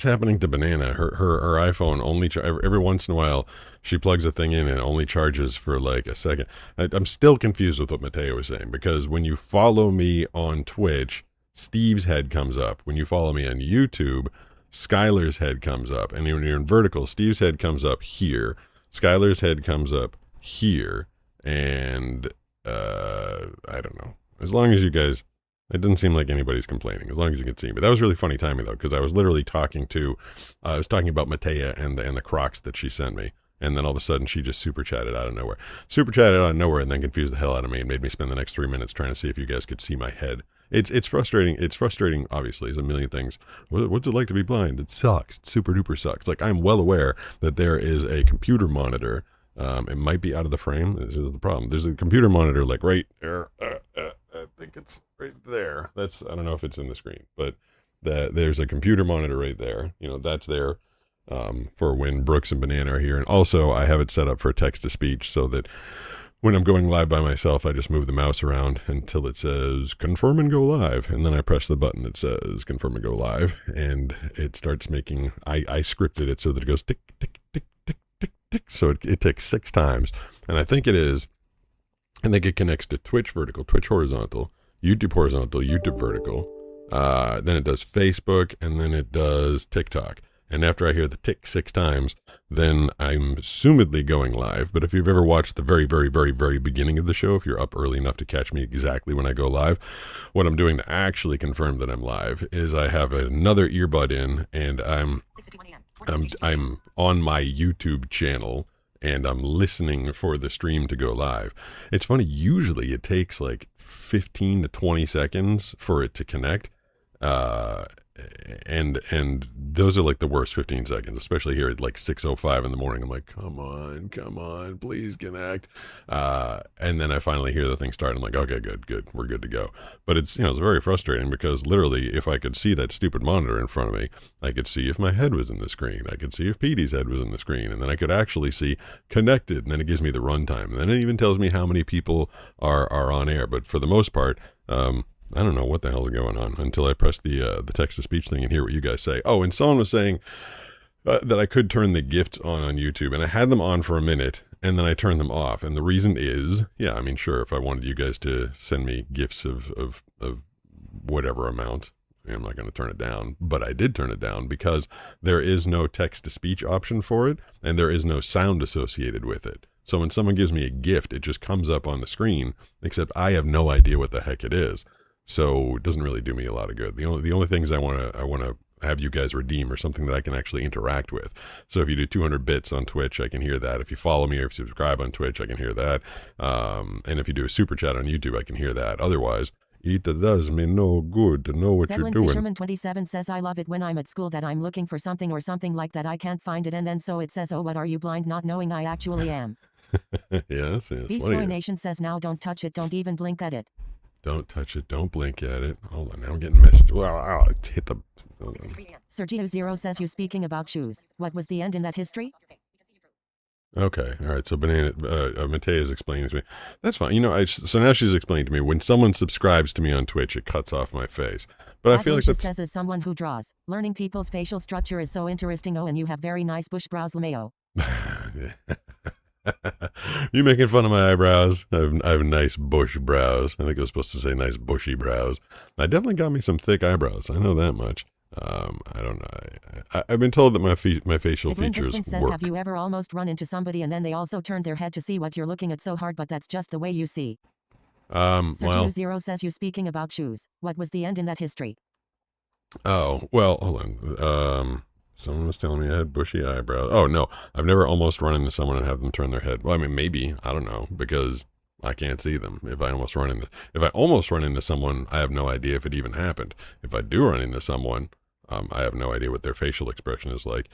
happening to Banana. Her iPhone only every once in a while she plugs a thing in and it only charges for like a second. I'm still confused with what Matea was saying because when you follow me on Twitch, Steve's head comes up. When you follow me on YouTube, Skylar's head comes up. And when you're in vertical, Steve's head comes up here. Skylar's head comes up here. And I don't know. As long as you guys, it doesn't seem like anybody's complaining. As long as you can see me. That was really funny timing though, because I was literally talking about Matea and the Crocs that she sent me, and then all of a sudden she just super chatted out of nowhere, and then confused the hell out of me and made me spend the next 3 minutes trying to see if you guys could see my head. It's frustrating. It's frustrating. Obviously, there's a million things. What's it like to be blind? It sucks. It super duper sucks. Like I'm well aware that there is a computer monitor. It might be out of the frame. This is the problem. There's a computer monitor like right there. I think it's right there. I don't know if it's in the screen, but there's a computer monitor right there. That's there for when Brooks and Banana are here. And also I have it set up for text to speech so that when I'm going live by myself, I just move the mouse around until it says confirm and go live. And then I press the button that says confirm and go live. And it starts making, I scripted it so that it goes tick, tick, tick, tick, tick, tick. So it ticks 6 times. And I think it connects to Twitch vertical, Twitch horizontal, YouTube vertical. Then it does Facebook, and then it does TikTok. And after I hear the tick 6 times, then I'm assumedly going live. But if you've ever watched the very, very, very, very beginning of the show, if you're up early enough to catch me exactly when I go live, what I'm doing to actually confirm that I'm live is I have another earbud in, and I'm on my YouTube channel, and I'm listening for the stream to go live. It's funny, usually it takes like 15 to 20 seconds for it to connect. and those are like the worst 15 seconds, especially here at like 6:05 in the morning. I'm like, come on, please connect. And then I finally hear the thing start. I'm like, okay, good, we're good to go. But it's, it's very frustrating because literally, if I could see that stupid monitor in front of me, I could see if my head was in the screen. I could see if Petey's head was in the screen, and then I could actually see connected. And then it gives me the runtime, and then it even tells me how many people are on air. But for the most part, I don't know what the hell's going on until I press the text-to-speech thing and hear what you guys say. Oh, and someone was saying that I could turn the GIFs on YouTube, and I had them on for a minute, and then I turned them off. And the reason is, sure, if I wanted you guys to send me GIFs of whatever amount, I'm not going to turn it down, but I did turn it down because there is no text-to-speech option for it, and there is no sound associated with it. So when someone gives me a gift, it just comes up on the screen, except I have no idea what the heck it is. So it doesn't really do me a lot of good. The only things I want to have you guys redeem or something that I can actually interact with. So if you do 200 bits on Twitch, I can hear that. If you follow me or if you subscribe on Twitch, I can hear that. And if you do a super chat on YouTube, I can hear that. Otherwise, it does me no good to know what you're doing. Fisherman 27 says, I love it when I'm at school that I'm looking for something or something like that. I can't find it. And then so it says, oh, what are you blind not knowing I actually am? Yes. Beast Boy Nation says, now don't touch it. Don't even blink at it. Don't touch it. Don't blink at it. Hold on. Now I'm getting messages. Well, I'll hit the... Sergio Zero says, you speaking about shoes. What was the end in that history? Okay. All right. So Matea is explaining to me. That's fine. So now she's explaining to me when someone subscribes to me on Twitch, it cuts off my face. But I feel like that's... says, as someone who draws, learning people's facial structure is so interesting. Oh, and you have very nice bush brows, LeMayo. You making fun of my eyebrows? I have nice bush brows. I think I was supposed to say nice bushy brows. I definitely got me some thick eyebrows. I know that much. I don't know. I've been told that my facial features says, work. have you ever almost run into somebody and then they also turned their head to see what you're looking at so hard, but that's just the way you see? Sergio Zero says, you speaking about shoes. What was the end in that history? Oh, well, hold on. Someone was telling me I had bushy eyebrows. Oh, no. I've never almost run into someone and have them turn their head. Well, I mean, maybe. I don't know. Because I can't see them. If I almost run into someone, I have no idea if it even happened. If I do run into someone, I have no idea what their facial expression is like.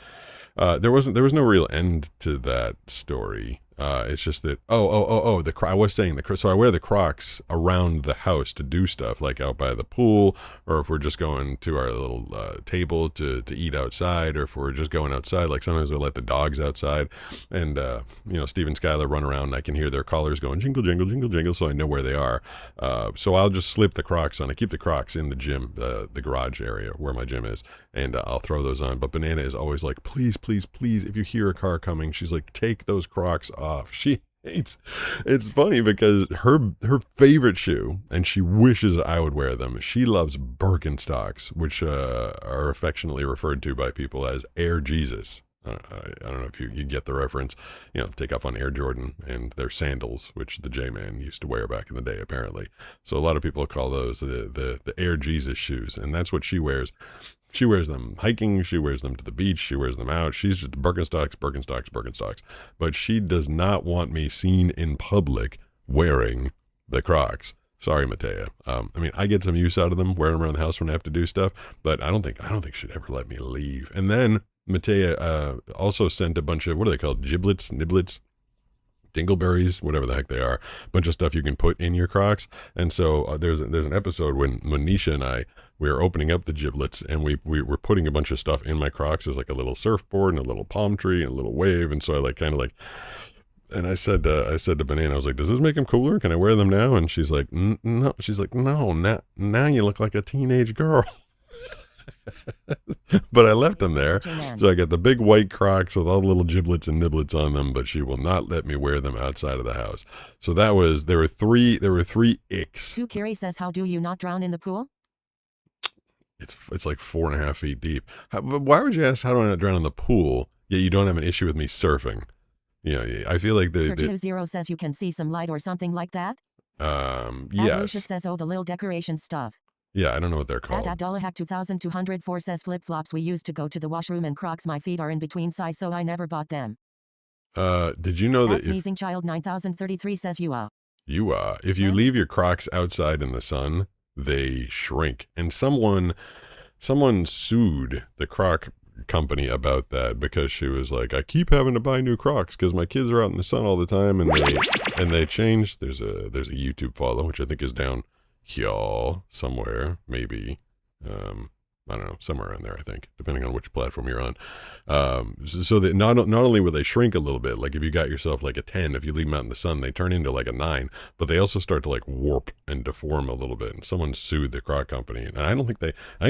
There was no real end to that story. It's just that, I was saying so I wear the Crocs around the house to do stuff, like out by the pool, or if we're just going to our little table to eat outside, or if we're just going outside, like sometimes we'll let the dogs outside, and Steve and Skylar run around, and I can hear their collars going jingle, jingle, jingle, jingle, so I know where they are. So I'll just slip the Crocs on. I keep the Crocs in the gym, the garage area where my gym is, and I'll throw those on. But Banana is always like, please, please, please, if you hear a car coming, she's like, take those Crocs off. She hates. It's funny because her favorite shoe, and she wishes I would wear them. She loves Birkenstocks, which are affectionately referred to by people as Air Jesus. I don't know if you get the reference. Take off on Air Jordan and their sandals, which the J-Man used to wear back in the day, apparently. So a lot of people call those the Air Jesus shoes, and that's what she wears. She wears them hiking, she wears them to the beach, she wears them out. She's just Birkenstocks, Birkenstocks, Birkenstocks. But she does not want me seen in public wearing the Crocs. Sorry, Matea. I get some use out of them, wearing them around the house when I have to do stuff, but I don't think she'd ever let me leave. And then Matea also sent a bunch of, what are they called? Giblets, niblets, dingleberries, whatever the heck they are, a bunch of stuff you can put in your Crocs. And so there's an episode when Nisha and we were opening up the giblets, and we were putting a bunch of stuff in my Crocs as like a little surfboard and a little palm tree and a little wave. And so and I said to Banana, I was like, does this make them cooler? Can I wear them now? And she's like, no. She's like, no, now you look like a teenage girl. But I left them there. So I got the big white Crocs with all the little giblets and niblets on them, but she will not let me wear them outside of the house. So there were three icks. Sue Carey says, how do you not drown in the pool? It's like 4.5 feet deep. Why would you ask how do I not drown in the pool, yet you don't have an issue with me surfing? I feel like Sergio Zero says you can see some light or something like that? Yes. Lucia says, oh, the little decoration stuff. Yeah, I don't know what they're called. Abdullahak 2204 says, flip-flops we used to go to the washroom and Crocs my feet are in between size, so I never bought them. Did you know that Sneezing Child 9033 says if you leave your Crocs outside in the sun, they shrink. And someone someone sued the Croc company about that because she was like, I keep having to buy new Crocs because my kids are out in the sun all the time, and they changed. There's a YouTube follow, which I think is down here somewhere, maybe. I don't know, somewhere in there, I think, depending on which platform you're on. So that not only will they shrink a little bit, like if you got yourself like a 10, if you leave them out in the sun, they turn into like a 9, but they also start to like warp and deform a little bit. And someone sued the Croc company, and I think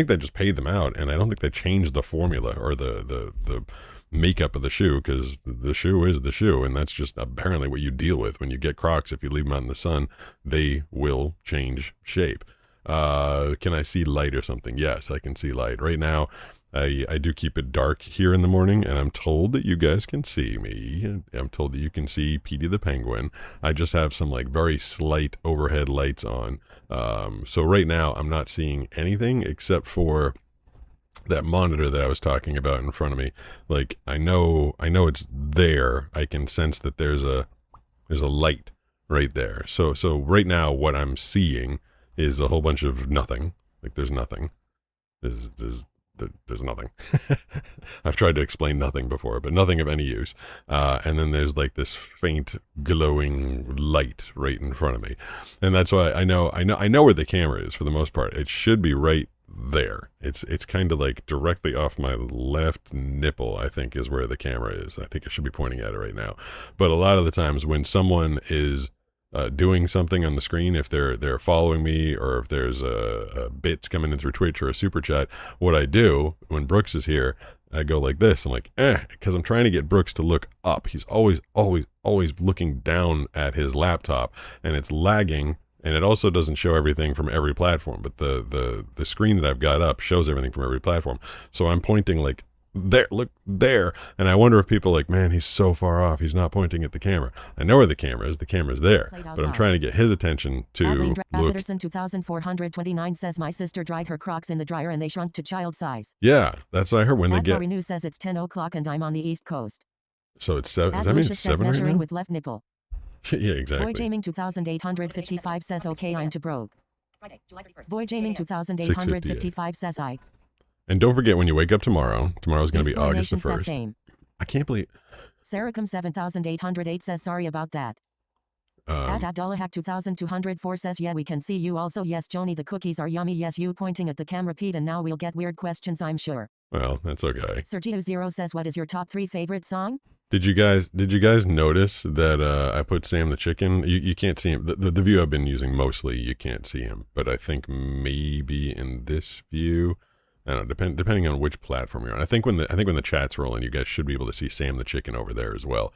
they just paid them out, and I don't think they changed the formula or the makeup of the shoe, because the shoe is the shoe, and that's just apparently what you deal with when you get Crocs. If you leave them out in the sun, they will change shape. Can I see light or something? Yes, I can see light. Right now, I do keep it dark here in the morning, and I'm told that you guys can see me. I'm told that you can see Petey the Penguin. I just have some like very slight overhead lights on. So right now I'm not seeing anything except for that monitor that I was talking about in front of me. Like I know it's there. I can sense that there's a light right there. So right now what I'm seeing is a whole bunch of nothing. Like there's nothing. There's nothing. I've tried to explain nothing before, but nothing of any use. And then there's like this faint glowing light right in front of me. And that's why I know where the camera is for the most part. It should be right there. It's kind of like directly off my left nipple, I think, is where the camera is. I think I should be pointing at it right now. But a lot of the times when someone is doing something on the screen, if they're following me, or if there's bits coming in through Twitch or a super chat, what I do when Brooks is here, I go like this. I'm like, because I'm trying to get Brooks to look up. He's always looking down at his laptop, and it's lagging, and it also doesn't show everything from every platform. But the screen that I've got up shows everything from every platform. So I'm pointing like, there, look there, and I wonder if people are like, man, he's so far off, he's not pointing at the camera. I know where the camera is. The camera's there, but I'm trying to get his attention to look. Peterson 2429 says my sister dried her Crocs in the dryer and they shrunk to child size. Yeah, that's what I heard. When they get Renew says it's 10 o'clock and I'm on the East Coast. So it's 7. Does that mean it's 7 right measuring now? with left nipple. Yeah, exactly. Boy Jaming 2855 says okay, I'm too broke. Friday, July 31st. Boy Jaming 2855 says I. And don't forget, when you wake up tomorrow's going to be August the 1st. Same. I can't believe. Saracom 7808 says sorry about that. At Abdullahhack 2204 says yeah, we can see you also. Yes, Joni, the cookies are yummy. Yes, you pointing at the camera, Pete, and now we'll get weird questions, I'm sure. Well, that's okay. Sergio Zero says what is your top 3 favorite song? Did you guys notice that I put Sam the Chicken? You can't see him. The view I've been using mostly, you can't see him. But I think maybe in this view, I don't know, depending on which platform you're on. I think when the chat's rolling, you guys should be able to see Sam the Chicken over there as well.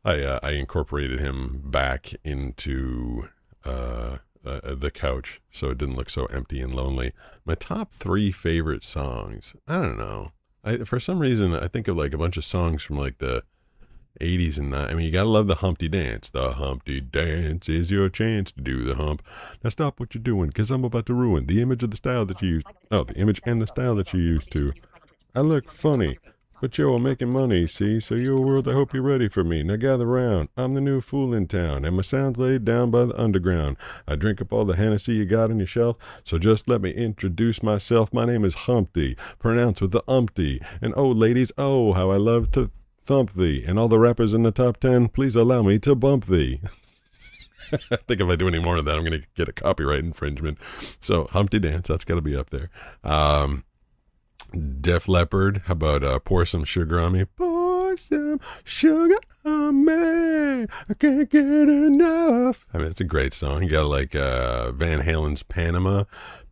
I incorporated him back into the couch so it didn't look so empty and lonely. My top 3 favorite songs, I don't know. For some reason, I think of like a bunch of songs from like the 80s and 90s. I mean, you gotta love the Humpty Dance. The Humpty Dance is your chance to do the hump. Now stop what you're doing, because I'm about to ruin the image of the style that you used. Oh, the image and the style that you used to. I look funny, but you're making money, see? So your world, I hope you're ready for me. Now gather round. I'm the new fool in town, and my sound's laid down by the underground. I drink up all the Hennessy you got on your shelf, so just let me introduce myself. My name is Humpty, pronounced with the umpty. And oh, ladies, oh, how I love to thump thee, and all the rappers in the top 10, please allow me to bump thee. I think if I do any more of that, I'm going to get a copyright infringement. So Humpty Dance, that's got to be up there. Def Leppard, how about Pour Some Sugar on Me? Pour some sugar on me, I can't get enough. I mean, it's a great song. You got like Van Halen's Panama.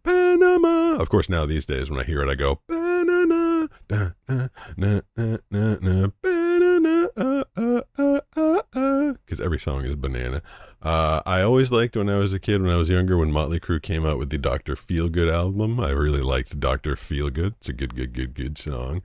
Of course, now these days when I hear it, I go, Banana, da, na, na, na, na, na, banana, because every song is banana. I always liked when I was a kid, when I was younger, when Motley Crue came out with the Dr. Feelgood album. I really liked Dr. Feelgood. It's a good song.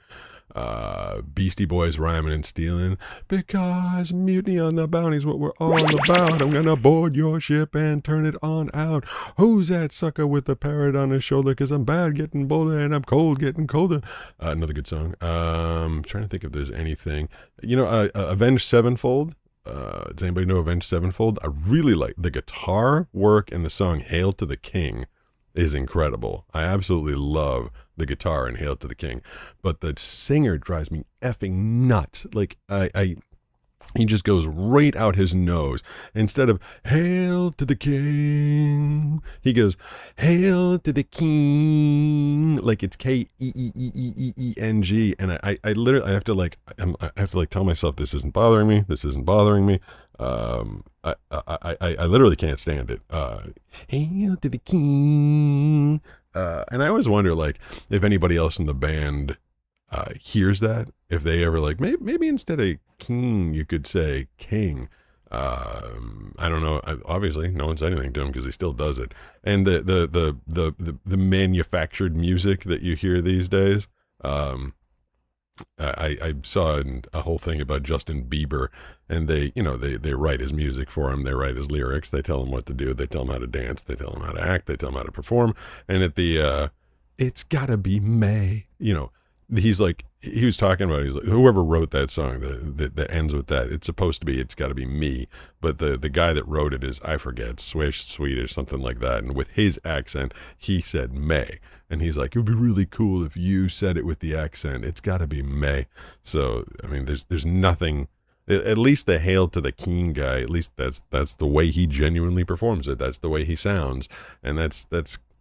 Beastie Boys, Rhyming and Stealing, because mutiny on the bounty's what we're all about. I'm gonna board your ship and turn it on out. Who's that sucker with the parrot on his shoulder? Cause I'm bad getting bolder and I'm cold getting colder. Another good song. Trying to think if there's anything, Avenged Sevenfold. Does anybody know Avenged Sevenfold? I really like the guitar work in the song Hail to the King. is incredible. I absolutely love the guitar in Hail to the King, but the singer drives me effing nuts. Like he just goes right out his nose. Instead of Hail to the King, he goes Hail to the King, like it's Keeeeeng. And I literally have to like tell myself this isn't bothering me. This isn't bothering me. I literally can't stand it. Hail to the King. And I always wonder, like, if anybody else in the band hears that, if they ever like, maybe instead of king, you could say king. I don't know. Obviously, no one said anything to him because he still does it. And the manufactured music that you hear these days. I saw a whole thing about Justin Bieber, and they write his music for him. They write his lyrics. They tell him what to do. They tell him how to dance. They tell him how to act. They tell him how to perform. And at the, it's gotta be May, he's like, he was talking about, he's like, whoever wrote that song that ends with that, it's supposed to be, it's got to be me, but the guy that wrote it is, I forget, Swedish, something like that, and with his accent, he said May, and he's like, it would be really cool if you said it with the accent, it's got to be May. So I mean, there's nothing, at least the Hail to the King guy, at least that's the way he genuinely performs it, that's the way he sounds, and that's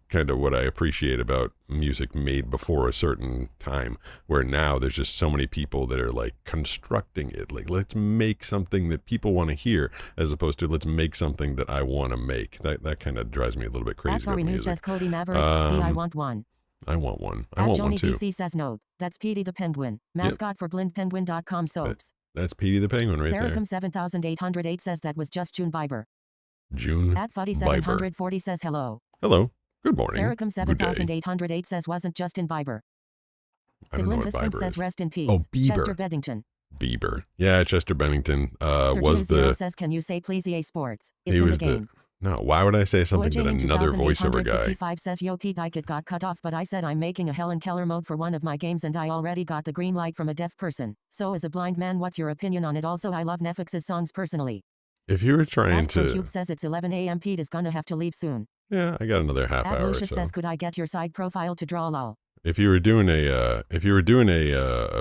kind of what I appreciate about music made before a certain time, where now there's just so many people that are like constructing it, like, let's make something that people want to hear, as opposed to let's make something that I want to make. That kind of drives me a little bit crazy. That's Renew, says Cody Maverick. See, I want one. I want one. I want one too. BC says no. That's Petey the Penguin, mascot for blindpenguin.com soaps. That's Petey the Penguin right there. Saracom 7808 says that was just June Bieber. June At Fuddy 740 says hello. Hello. Good morning. Saracom 7808 says wasn't Justin Bieber. I don't know what Bieber says is. rest in peace. Oh, Bieber. Chester Bennington. Bieber. Yeah, Chester Bennington Sir was Jimmy the... says, can you say please EA Sports? It's He in was the game. No, why would I say something that another voiceover guy... 55 says, yo, Pete, I got cut off, but I said I'm making a Helen Keller mode for one of my games and I already got the green light from a deaf person. So as a blind man, what's your opinion on it? Also, I love Netflix's songs personally. If you were trying to... Cube says it's 11 a.m. Pete is gonna have to leave soon. Yeah, I got another half hour or Lucius so. says, could I get your side profile to draw lol? If you were doing a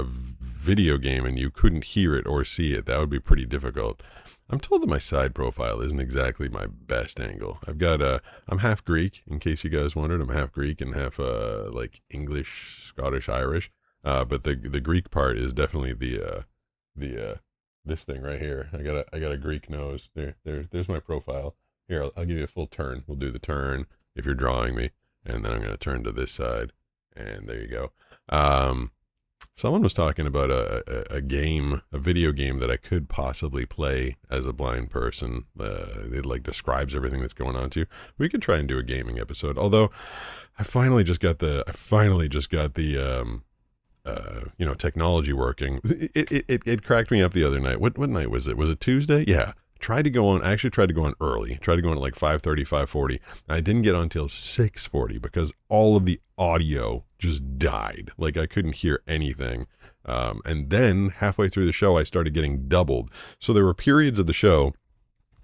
video game and you couldn't hear it or see it, that would be pretty difficult. I'm told that my side profile isn't exactly my best angle. I've got I'm half Greek, in case you guys wondered. I'm half Greek and half like English, Scottish, Irish. But the Greek part is definitely the this thing right here. I got a Greek nose. There's my profile. Here, I'll give you a full turn. We'll do the turn if you're drawing me, and then I'm going to turn to this side, and there you go. Someone was talking about a video game that I could possibly play as a blind person. It like describes everything that's going on to you. We could try and do a gaming episode. Although I finally just got the technology working. It cracked me up the other night. What night was it? Was it Tuesday? Yeah. I actually tried to go on early. Tried to go on at like 5:30, 5:40. I didn't get on until 6:40 because all of the audio just died. Like I couldn't hear anything. And then halfway through the show, I started getting doubled. So there were periods of the show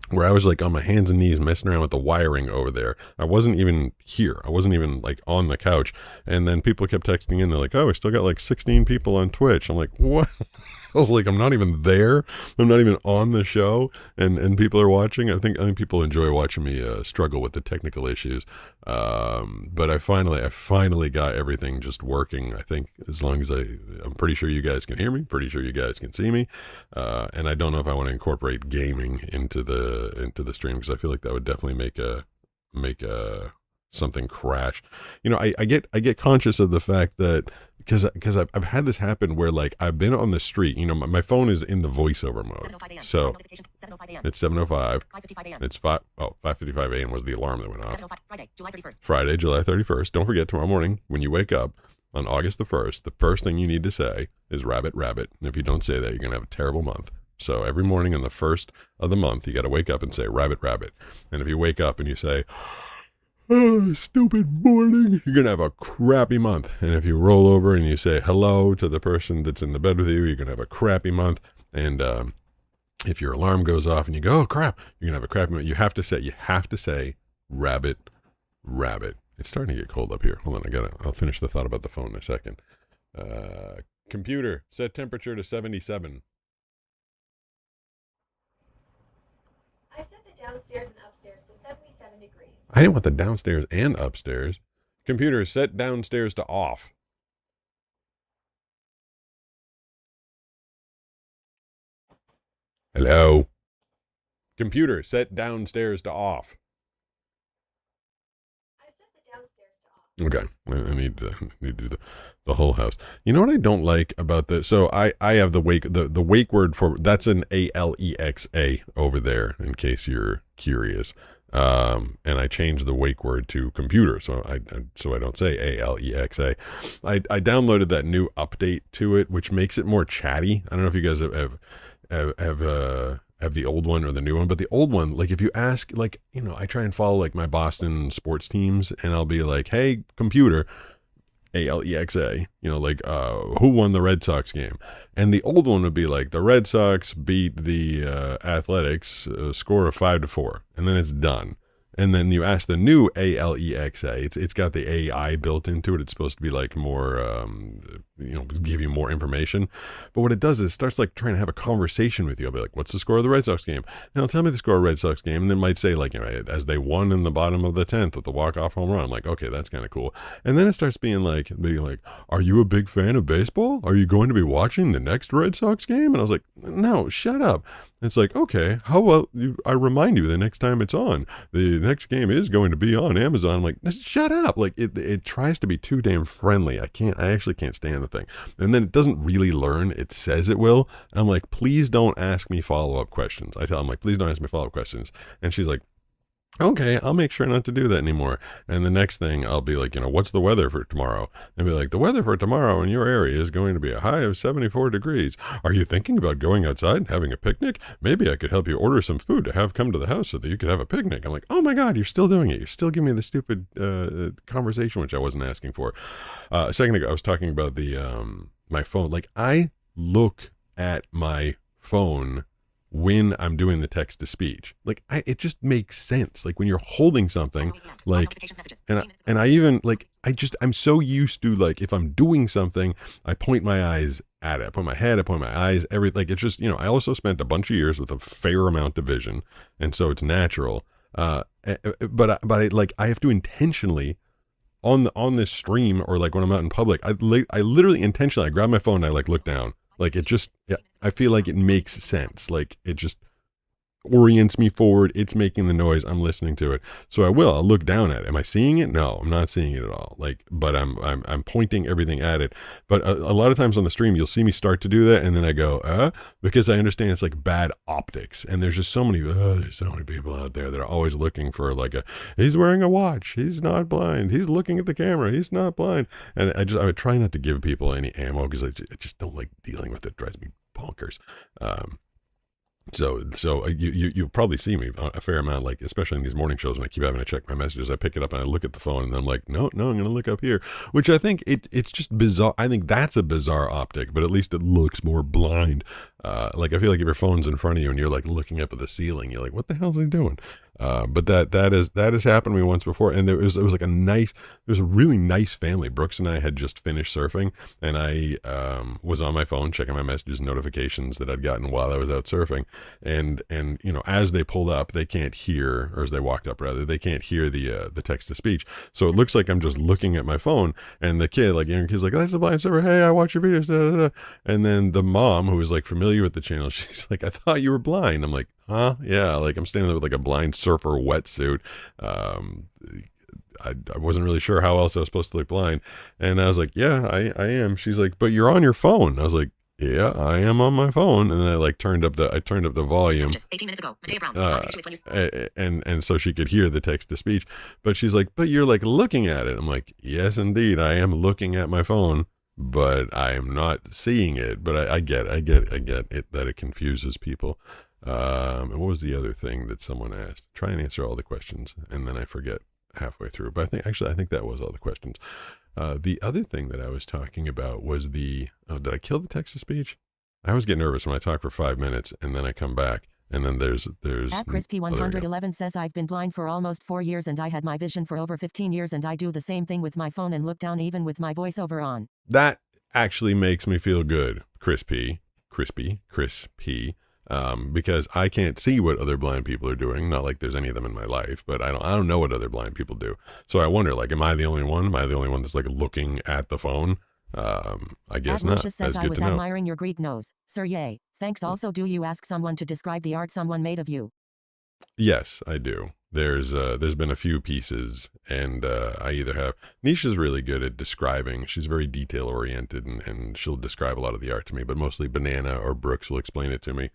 where I was like on my hands and knees messing around with the wiring over there. I wasn't even here. I wasn't even like on the couch. And then people kept texting in. They're like, oh, we still got like 16 people on Twitch. I'm like, what? I was like, I'm not even there. I'm not even on the show. And people are watching. I think people enjoy watching me struggle with the technical issues. But I finally got everything just working. I think as long as I'm pretty sure you guys can hear me, pretty sure you guys can see me. And I don't know if I want to incorporate gaming into the stream, because I feel like that would definitely make something crash. I get conscious of the fact that because I've had this happen where like I've been on the street, my phone is in the voiceover mode. So it's 7:05. It's 5:55 a.m. was the alarm that went off. Friday, July 31st. Don't forget, tomorrow morning when you wake up on August the 1st, the first thing you need to say is rabbit, rabbit. And if you don't say that, you're going to have a terrible month. So every morning on the first of the month, you got to wake up and say rabbit, rabbit. And if you wake up and you say, oh, stupid morning, you're going to have a crappy month. And if you roll over and you say hello to the person that's in the bed with you, you're going to have a crappy month. And if your alarm goes off and you go, oh crap, you're going to have a crappy month. You have to say rabbit, rabbit. It's starting to get cold up here. Hold on, I'll finish the thought about the phone in a second. Computer, set temperature to 77. I set the downstairs and upstairs to 77 degrees. I didn't want the downstairs and upstairs. Computer, set downstairs to off. Hello? Computer, set downstairs to off. I set the downstairs to off. Okay, I need to do the whole house. You know what I don't like about the, so I have the wake word for, that's an Alexa over there, in case you're curious. And I changed the wake word to computer, so I don't say Alexa. I downloaded that new update to it, which makes it more chatty. I don't know if you guys have the old one or the new one, but the old one, like if you ask, like, you know, I try and follow like my Boston sports teams, and I'll be like, hey computer, Alexa, you know, like who won the Red Sox game? And the old one would be like, the Red Sox beat the Athletics, score of 5-4, and then it's done. And then you ask the new Alexa, it's got the AI built into it. It's supposed to be like more, you know, give you more information. But what it does is it starts like trying to have a conversation with you. I'll be like, what's the score of the Red Sox game? And it'll tell me the score of the Red Sox game. And then it might say like, you know, as they won in the bottom of the 10th with the walk-off home run. I'm like, okay, that's kind of cool. And then it starts being like, are you a big fan of baseball? Are you going to be watching the next Red Sox game? And I was like, no, shut up. And it's like, okay, how about I remind you the next time it's on? The next game is going to be on Amazon. I'm like, shut up. Like it tries to be too damn friendly. I actually can't stand the thing. And then it doesn't really learn. It says it will. I'm like, please don't ask me follow-up questions. I tell them, like, please don't ask me follow-up questions. And she's like, okay, I'll make sure not to do that anymore. And the next thing I'll be like, you know, what's the weather for tomorrow? And be like, the weather for tomorrow in your area is going to be a high of 74 degrees. Are you thinking about going outside and having a picnic? Maybe I could help you order some food to have come to the house so that you could have a picnic. I'm like, oh my God, you're still doing it. You're still giving me the stupid conversation, which I wasn't asking for. A second ago, I was talking about the my phone. Like, I look at my phone when I'm doing the text to speech. Like, it just makes sense. Like when you're holding something, like, and I even like, I'm so used to, like, if I'm doing something, I point my eyes at it. I point my head, I point my eyes, everything. Like, it's just, you know, I also spent a bunch of years with a fair amount of vision. And so it's natural. But I have to intentionally on this stream, or like when I'm out in public, I literally intentionally, I grab my phone and I like look down. Like it just, I feel like it makes sense. Like it just orients me forward. It's making the noise. I'm listening to it. So I'll look down at it. Am I seeing it? No, I'm not seeing it at all. Like, but I'm pointing everything at it. But a lot of times on the stream, you'll see me start to do that. And then I go, because I understand it's like bad optics. And there's just there's so many people out there that are always looking for like he's wearing a watch. He's not blind. He's looking at the camera. He's not blind. And I try not to give people any ammo because I just don't like dealing with it. It drives me bonkers. So you'll probably see me a fair amount, like especially in these morning shows when I keep having to check my messages. I pick it up and I look at the phone and I'm like, no, I'm going to look up here, which I think it's just bizarre. I think that's a bizarre optic, but at least it looks more blind. Like I feel like if your phone's in front of you and you're like looking up at the ceiling, you're like, what the hell is he doing? But that has happened to me once before, and it was like a really nice family. Brooks and I had just finished surfing, and I was on my phone checking my messages and notifications that I'd gotten while I was out surfing, and you know, as they pulled up, they can't hear, or as they walked up rather, they can't hear the text to speech. So it looks like I'm just looking at my phone, and the kid, like young kid's like, that's the blind surfer. Hey, I watch your videos. Da, da, da. And then the mom, who was like familiar with the channel, she's like, I thought you were blind. I'm like, huh? Yeah, like I'm standing there with like a blind surfer wetsuit. I wasn't really sure how else I was supposed to look blind. And I was like, yeah, I am. She's like, but you're on your phone. I was like, yeah, I am on my phone. And then I like turned up the volume. 18 minutes ago, Matea Brown. And so she could hear the text to speech. But she's like, but you're like looking at it. I'm like, yes, indeed, I am looking at my phone, but I am not seeing it. But I get it that it confuses people. And what was the other thing that someone asked? Try and answer all the questions, and then I forget halfway through. But I think that was all the questions. The other thing that I was talking about was did I kill the text to speech? I always get nervous when I talk for 5 minutes and then I come back And then there's At Crispy111 says I've been blind for almost 4 years and I had my vision for over 15 years and I do the same thing with my phone and look down even with my voiceover on. That actually makes me feel good, Crispy, because I can't see what other blind people are doing. Not like there's any of them in my life, but I don't know what other blind people do. So I wonder, like, am I the only one? Am I the only one that's like looking at the phone? I guess not. Lucius says I was admiring your Greek nose. Sir, yay. Thanks. Also, do you ask someone to describe the art someone made of you? Yes, I do. There's been a few pieces, and I either have Nisha's really good at describing. She's very detail oriented, and she'll describe a lot of the art to me. But mostly Banana or Brooks will explain it to me.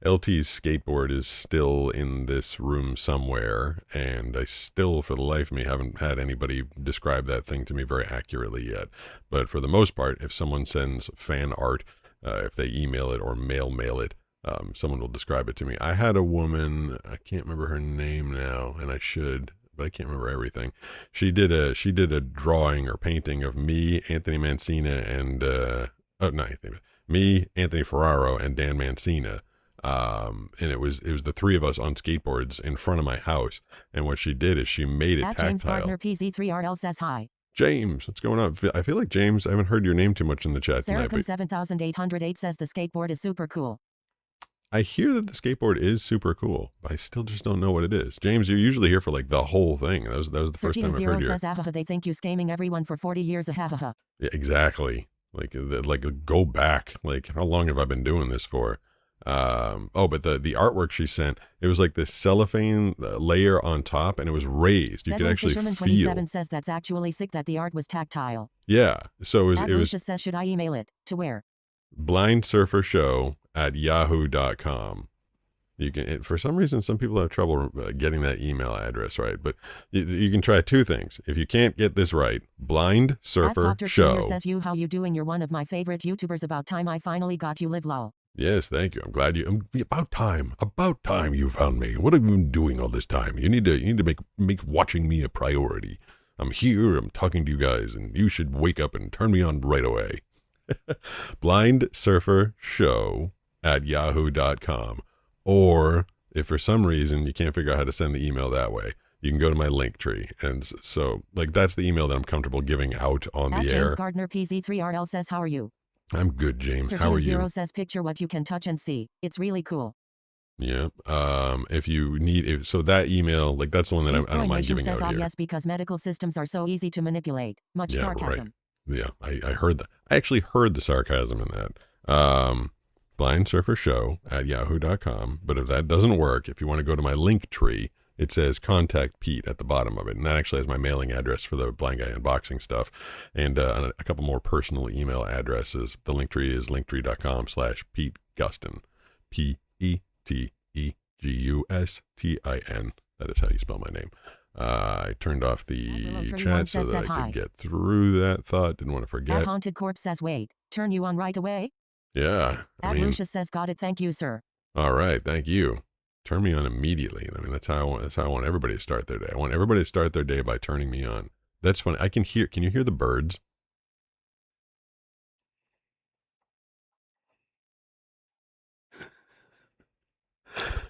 LT's skateboard is still in this room somewhere, and I still, for the life of me, haven't had anybody describe that thing to me very accurately yet. But for the most part, if someone sends fan art, if they email it or mail it. Someone will describe it to me. I had a woman, I can't remember her name now, and I should, but I can't remember everything. She did a drawing or painting of me, Anthony Mancina, and me, Anthony Ferraro, and Dan Mancina. And it was the three of us on skateboards in front of my house. And what she did is she made it tactile. James Gardner PZ3RL says hi. James, what's going on? I feel like James, I haven't heard your name too much in the chat tonight. Saracom 7808 says the skateboard is super cool. I hear that the skateboard is super cool. I still just don't know what it is. James, you're usually here for like the whole thing. That was the first time I've heard you. Says, ahaha, they think you scamming everyone for 40 years, ahaha. Yeah, exactly. Like go back. Like, how long have I been doing this for? But the artwork she sent, it was like this cellophane layer on top, and it was raised. You could actually feel. 27 says that's actually sick that the art was tactile. Yeah. So it was. Says, should I email it to where? blindsurfershow@yahoo.com. You can, for some reason, some people have trouble getting that email address right, but you can try two things. If you can't get this right, Blind Surfer Show. Says you, how you doing? You're one of my favorite YouTubers. About time I finally got you. Live lol. Yes, thank you. I'm glad about time you found me. What have you been doing all this time? You need to make watching me a priority. I'm here, I'm talking to you guys, and you should wake up and turn me on right away. blindsurfershow@yahoo.com. Or if for some reason you can't figure out how to send the email that way, you can go to my link tree. And so like that's the email that I'm comfortable giving out on the air. James Gardner PZ3RL says, how are you? I'm good, James. Sir How are you? Zero says picture what you can touch and see. It's really cool. Yeah. If you need, so that email, like that's the one that I don't mind giving out here. Yes, because medical systems are so easy to manipulate. Much sarcasm. Right. Yeah, I heard that. I actually heard the sarcasm in that. blindsurfershow@yahoo.com. But if that doesn't work, if you want to go to my link tree, it says contact Pete at the bottom of it. And that actually has my mailing address for the Blind Guy Unboxing stuff. And a couple more personal email addresses. The link tree is linktree.com/Pete Gustin. PETEGUSTIN. That is how you spell my name. I turned off the chat so that I could get through that thought. Didn't want to forget. Haunted Corpse says, wait, turn you on right away? Yeah. Lucius says, got it. Thank you, sir. All right. Thank you. Turn me on immediately. I mean, that's how I want everybody to start their day. I want everybody to start their day by turning me on. That's funny. Can you hear the birds?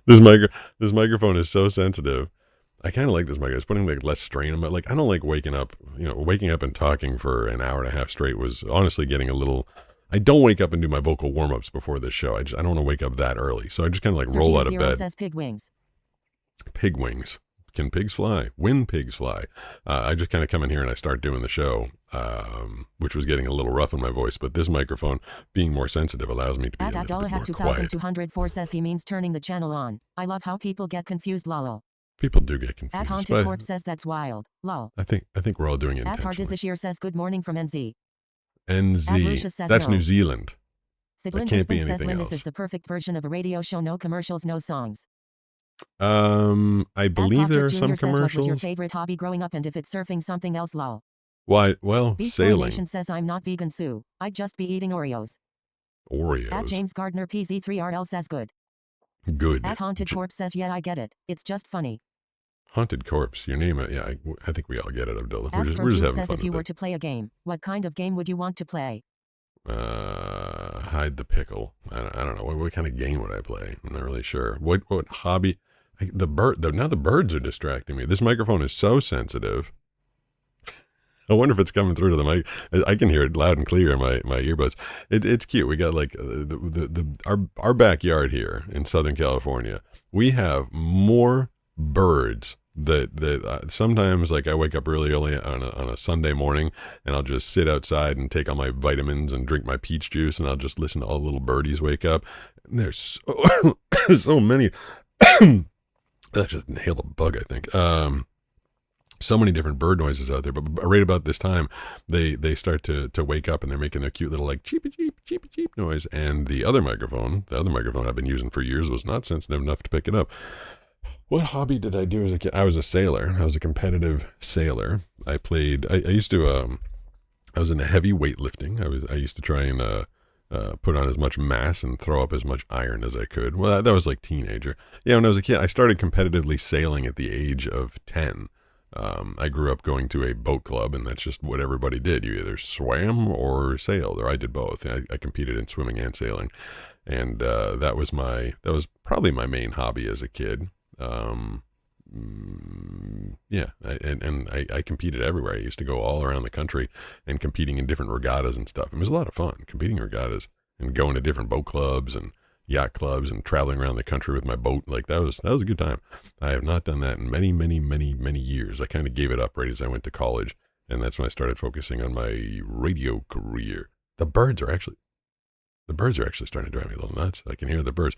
This microphone is so sensitive. I kind of like this microphone. It's putting like less strain on it. Like I don't like waking up and talking for an hour and a half straight was honestly getting a little. I don't wake up and do my vocal warm-ups before this show. I don't want to wake up that early. So I just kind of like roll out of bed. Says pig wings. Pig wings. Can pigs fly? When pigs fly? I just kind of come in here and I start doing the show, which was getting a little rough in my voice. But this microphone, being more sensitive, allows me to be a little bit more quiet. 2204 says he means turning the channel on. I love how people get confused, lol. People do get confused. Haunted Corpse says that's wild, lol. I think we're all doing it intentionally. Hardizashir says good morning from NZ. NZ. That's no. New Zealand. That can't be anything else. This is the perfect version of a radio show. No commercials, no songs. I believe there are some commercials. What was your favorite hobby growing up, and if it's surfing, something else, lol? Why? Well, sailing. Nation says I'm not vegan, Sue. I'd just be eating Oreos. Oreos. At James Gardner PZ3RL says good. Good. At Haunted Corpse says, yeah, I get it. It's just funny. Haunted Corpse, your name, yeah, I think we all get it, Abdullah. We're just having fun says if you were to play a game, what kind of game would you want to play? I hide the pickle. I don't know. What kind of game would I play? I'm not really sure. What hobby? Now the birds are distracting me. This microphone is so sensitive. I wonder if it's coming through to the mic. I can hear it loud and clear in my earbuds. It's cute. We got like our backyard here in Southern California. We have more birds that sometimes, like, I wake up really early on a Sunday morning, and I'll just sit outside and take all my vitamins and drink my peach juice, and I'll just listen to all the little birdies wake up. And there's so many. I just inhaled a bug, I think. So many different bird noises out there, but right about this time, they start to wake up, and they're making their cute little like cheep cheep cheep cheep noise. And the other microphone I've been using for years was not sensitive enough to pick it up. What hobby did I do as a kid? I was a sailor. I was a competitive sailor. I used to. I was into heavy weightlifting. I used to try and put on as much mass and throw up as much iron as I could. Well, that was like teenager. Yeah, when I was a kid, I started competitively sailing at the age of 10. I grew up going to a boat club, and that's just what everybody did. You either swam or sailed, or I did both. I competed in swimming and sailing, and that was probably my main hobby as a kid. Yeah, I competed everywhere. I used to go all around the country and competing in different regattas and stuff. It was a lot of fun competing in regattas and going to different boat clubs and yacht clubs and traveling around the country with my boat. Like, that was a good time. I have not done that in many years. I kind of gave it up right as I went to college, and that's when I started focusing on my radio career. The birds are actually starting to drive me a little nuts. I can hear the birds.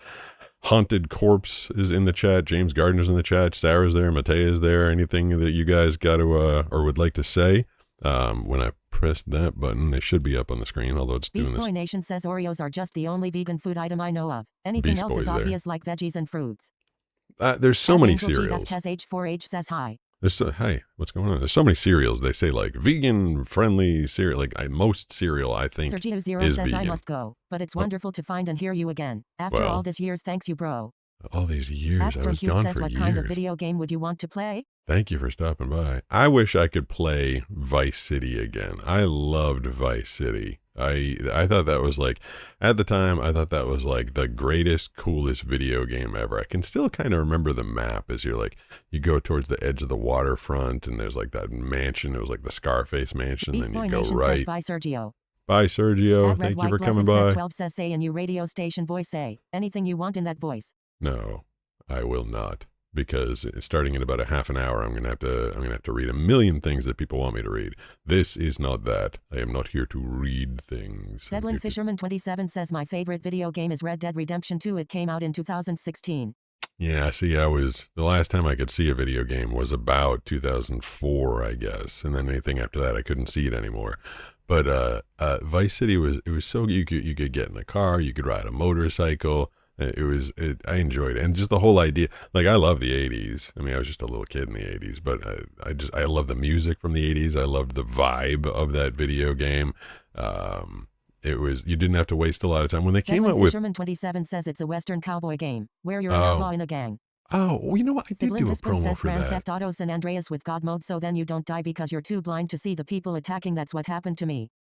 Haunted Corpse is in the chat. James Gardner's in the chat. Sarah's there. Matea's there. Anything that you guys got to or would like to say? When I press that button, they should be up on the screen, although it's doing Beast this. Boy Nation says Oreos are just the only vegan food item I know of. Anything Beast else Boy's is there. obvious, like veggies and fruits. There's so many Angel G cereals. H4H says hi. Hey, what's going on? There's so many cereals. They say like vegan friendly cereal. Like most cereal, I think, Sergio Zero is says vegan. I must go, but it's wonderful to find and hear you again. After Well, all these years, thanks you, bro. All these years, At I from was Hugh gone says, for what years. kind of video game would you want to play? Thank you for stopping by. I wish I could play Vice City again. I loved Vice City. I thought that was like, at the time, I thought that was like the greatest, coolest video game ever. I can still kind of remember the map as you're like, you go towards the edge of the waterfront, and there's like that mansion. It was like the Scarface mansion. Beast Then Boy you go Nation right. says, bye, Sergio. Bye, Sergio. At Red Thank you White for coming Blessed said by. 12 says, say a new radio station voice, say anything you want in that voice. No, I will not, because starting in about a half an hour, I'm gonna have to read a million things that people want me to read. This is not that. I am not here to read things. Devlin Fisherman 27 says, my favorite video game is Red Dead Redemption 2. It came out in 2016. Yeah, see, the last time I could see a video game was about 2004, I guess, and then anything after that, I couldn't see it anymore. But Vice City was so you could get in a car, you could ride a motorcycle. I enjoyed it, and just the whole idea. Like, I love the 80s. I mean, I was just a little kid in the 80s, but I love the music from the 80s. I loved the vibe of that video game. You didn't have to waste a lot of time when they came out with. Fisherman 27 says it's a Western cowboy game where you're an outlaw in a gang. Oh, well, you know what? I did do a promo says for Grand that. Theft Auto San Andreas with God mode, so then you don't die because you're too blind to see the people attacking. That's what happened to me.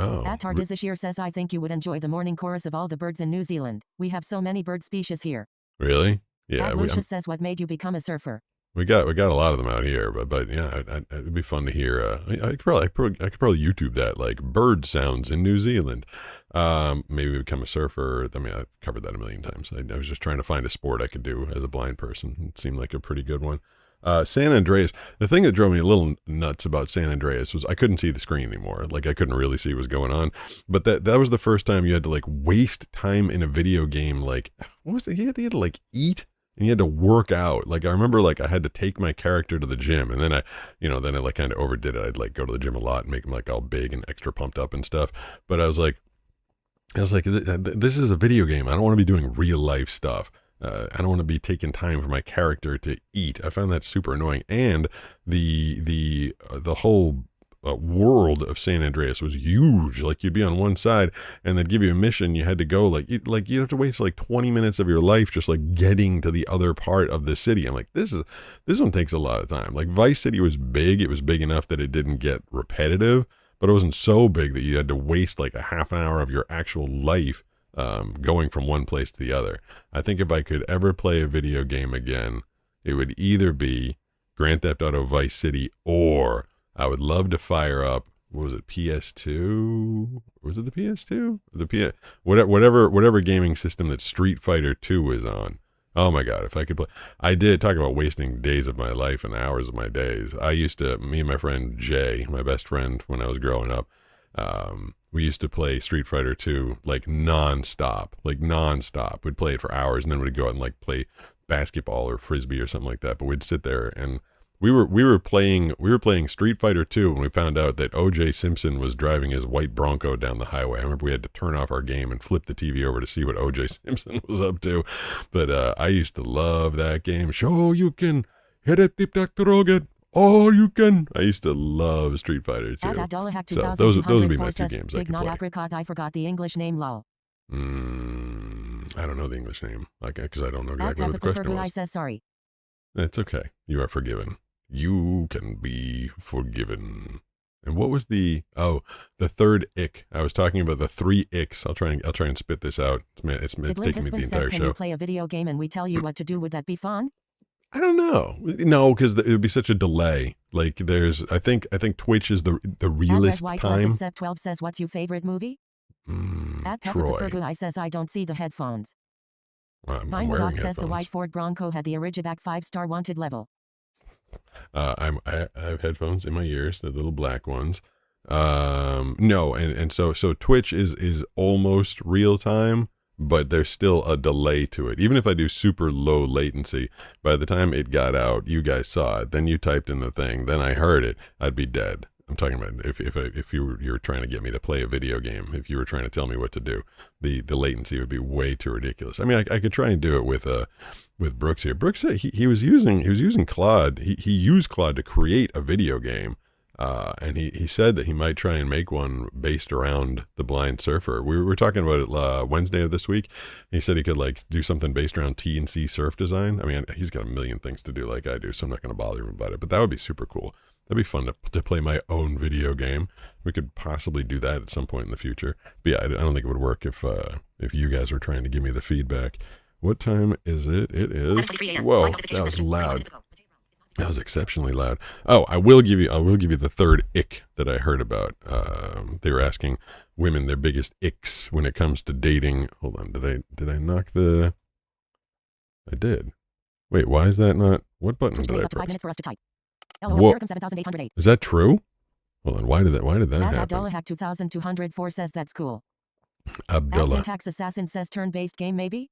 Oh, Attar Dizashir says, I think you would enjoy the morning chorus of all the birds in New Zealand. We have so many bird species here. really? Yeah, Lucius says, what made you become a surfer? we got a lot of them out here, but yeah, it'd be fun to hear. I could probably YouTube that, like, bird sounds in New Zealand. Maybe become a surfer. I mean, I've covered that a million times. I was just trying to find a sport I could do as a blind person. It seemed like a pretty good one. San Andreas, the thing that drove me a little nuts about San Andreas was I couldn't see the screen anymore. Like, I couldn't really see what was going on. But that was the first time you had to, like, waste time in a video game. Like, what was it? You had to like eat, and you had to work out. Like, I remember, like, I had to take my character to the gym, and then I like kind of overdid it. I'd like go to the gym a lot and make him like all big and extra pumped up and stuff. But I was like, this is a video game. I don't want to be doing real life stuff. I don't want to be taking time for my character to eat. I found that super annoying. And the whole world of San Andreas was huge. Like, you'd be on one side and they'd give you a mission. You had to go you'd have to waste like 20 minutes of your life just like getting to the other part of the city. I'm like, this one takes a lot of time. Like, Vice City was big. It was big enough that it didn't get repetitive. but it wasn't so big that you had to waste like a half an hour of your actual life going from one place to the other. I think if I could ever play a video game again, it would either be Grand Theft Auto Vice City, or I would love to fire up, what was it, PS2? Was it the PS2? Whatever gaming system that Street Fighter 2 was on. Oh my God, if I could play. I did talk about wasting days of my life and hours of my days. I used to, me and my friend Jay, my best friend when I was growing up, we used to play Street Fighter 2 like nonstop. We'd play it for hours, and then we'd go out and like play basketball or frisbee or something like that. But we'd sit there, and we were playing Street Fighter 2 when we found out that O.J. Simpson was driving his white Bronco down the highway. I remember we had to turn off our game and flip the TV over to see what O.J. Simpson was up to. But I used to love that game. Show you can hit it, deep back to rocket. Oh, you can. I used to love Street Fighter 2. So those would be my two games I could play. Apricot, I forgot the English name, lol. I don't know the English name, because I don't know exactly what the question was. I says sorry. It's okay. You are forgiven. You can be forgiven. And what was the third ick? I was talking about the 3 icks. I'll try and spit this out. It's taking me the entire show. Can you play a video game and we tell you what to do? Would that be fun? I don't know. No, because it would be such a delay. Like I think Twitch is the realest time. At 12 says, what's your favorite movie? At Troy. I says, I don't see the headphones. I'm Vine wearing Dog says the headphones. white Ford Bronco had the Origiback 5-star wanted level. I have headphones in my ears, the little black ones. No, and so Twitch is almost real time, but there's still a delay to it. Even if I do super low latency, by the time it got out, you guys saw it, then you typed in the thing, then I heard it, I'd be dead. I'm talking about if you were trying to get me to play a video game, if you were trying to tell me what to do, the latency would be way too ridiculous. I mean, I could try and do it with Brooks here. Brooks said he was using Claude. He used Claude to create a video game, and he said that he might try and make one based around the Blind Surfer. We were talking about it Wednesday of this week. He said he could like do something based around T&C surf design. I mean, he's got a million things to do like I do, so I'm not going to bother him about it. But that would be super cool. That'd be fun to play my own video game. We could possibly do that at some point in the future. But yeah, I don't think it would work if you guys were trying to give me the feedback. What time is it? It is. Whoa, that was loud. That was exceptionally loud. Oh, I will give you the third ick that I heard about. They were asking women their biggest icks when it comes to dating. Hold on, did I knock the? I did. Wait, why is that not? What button did I press? 5 minutes for us to type. What? Is that true? Hold on, why did that happen? Abdullah Hack 2204 says that's cool. Abdullah. Syntax Assassin says turn-based game maybe?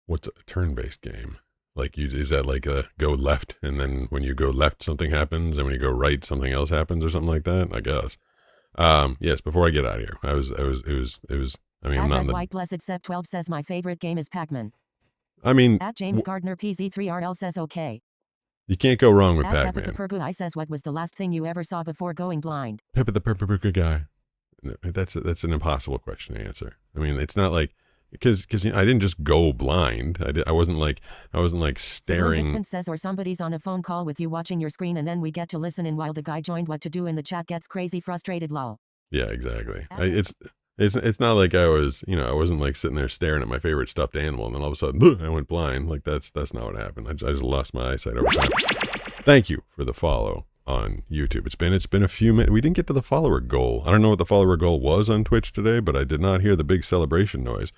What's a turn-based game? Like is that like a go left, and then when you go left something happens, and when you go right something else happens, or something like that? I guess. Yes. Before I get out of here, it was. I mean, I'm not. White Blessed Sep 12 says my favorite game is Pac-Man. I mean, at James Gardner PZ3RL says okay. You can't go wrong with Pac-Man. Peppa the Pergu says, what was the last thing you ever saw before going blind? Peppa the Pergu guy. That's an impossible question to answer. I mean, it's not like because I didn't just go blind. I wasn't like staring. Husband says, or somebody's on a phone call with you watching your screen, and then we get to listen in while the guy joined what to do in the chat gets crazy frustrated lol. Yeah, exactly. It's not like I wasn't like sitting there staring at my favorite stuffed animal, and then all of a sudden I went blind. Like that's not what happened. I just lost my eyesight over time. Thank you for the follow on YouTube. It's been a few minutes. We didn't get to the follower goal. I don't know what the follower goal was on Twitch today, but I did not hear the big celebration noise.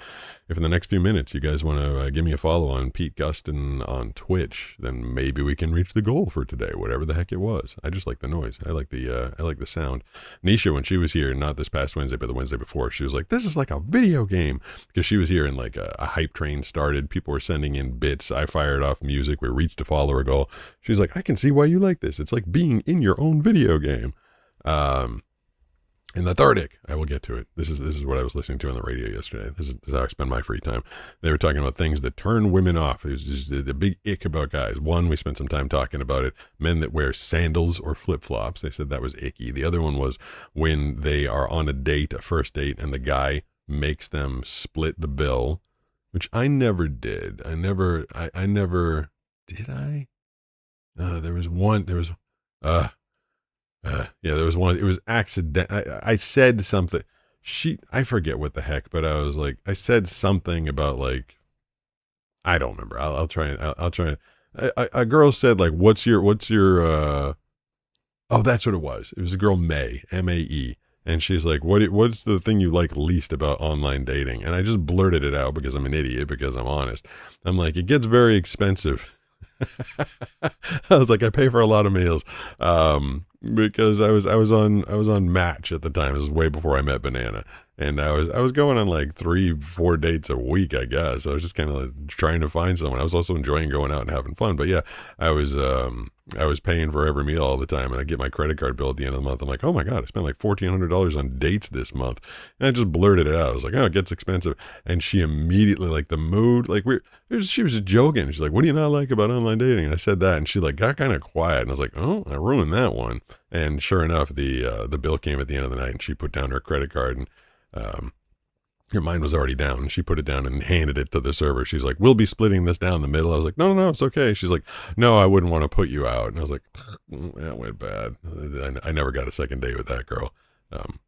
If in the next few minutes you guys want to give me a follow on Pete Gustin on Twitch, then maybe we can reach the goal for today, whatever the heck it was. I just like the noise. I like the sound. Nisha, when she was here, not this past Wednesday, but the Wednesday before, she was like, "This is like a video game," because she was here and like a hype train started. People were sending in bits. I fired off music. We reached a follower goal. She's like, "I can see why you like this. It's like being in your own video game." And the third ick, I will get to it. This is what I was listening to on the radio yesterday. This is how I spend my free time. They were talking about things that turn women off. It was just the big ick about guys. One, we spent some time talking about it. Men that wear sandals or flip-flops. They said that was icky. The other one was when they are on a first date, and the guy makes them split the bill, which I never did. I never, did I? There was Yeah, there was one. It was accident. I said something. I forget what the heck, but I was like, I said something about like, I don't remember. I'll try and I'll try. A girl said like, what's your oh, that's what it was. It was a girl, May, Mae. And she's like, what's the thing you like least about online dating? And I just blurted it out because I'm an idiot, because I'm honest. I'm like, it gets very expensive. I was like, I pay for a lot of meals. Because I was on Match at the time. This was way before I met Banana. And I was going on like 3-4 dates a week, I guess. I was just kind of like trying to find someone. I was also enjoying going out and having fun. But yeah, I was paying for every meal all the time, and I get my credit card bill at the end of the month. I'm like, oh my God, I spent like $1,400 on dates this month. And I just blurted it out. I was like, oh, it gets expensive. And she immediately, like, the mood, like she was just joking. She's like, what do you not like about online dating? And I said that, and she like got kind of quiet. And I was like, oh, I ruined that one. And sure enough, the bill came at the end of the night, and she put down her credit card, and mine was already down. She put it down and handed it to the server. She's like, we'll be splitting this down the middle. I was like, no, it's okay. She's like, no, I wouldn't want to put you out. And I was like, that went bad. I never got a second date with that girl.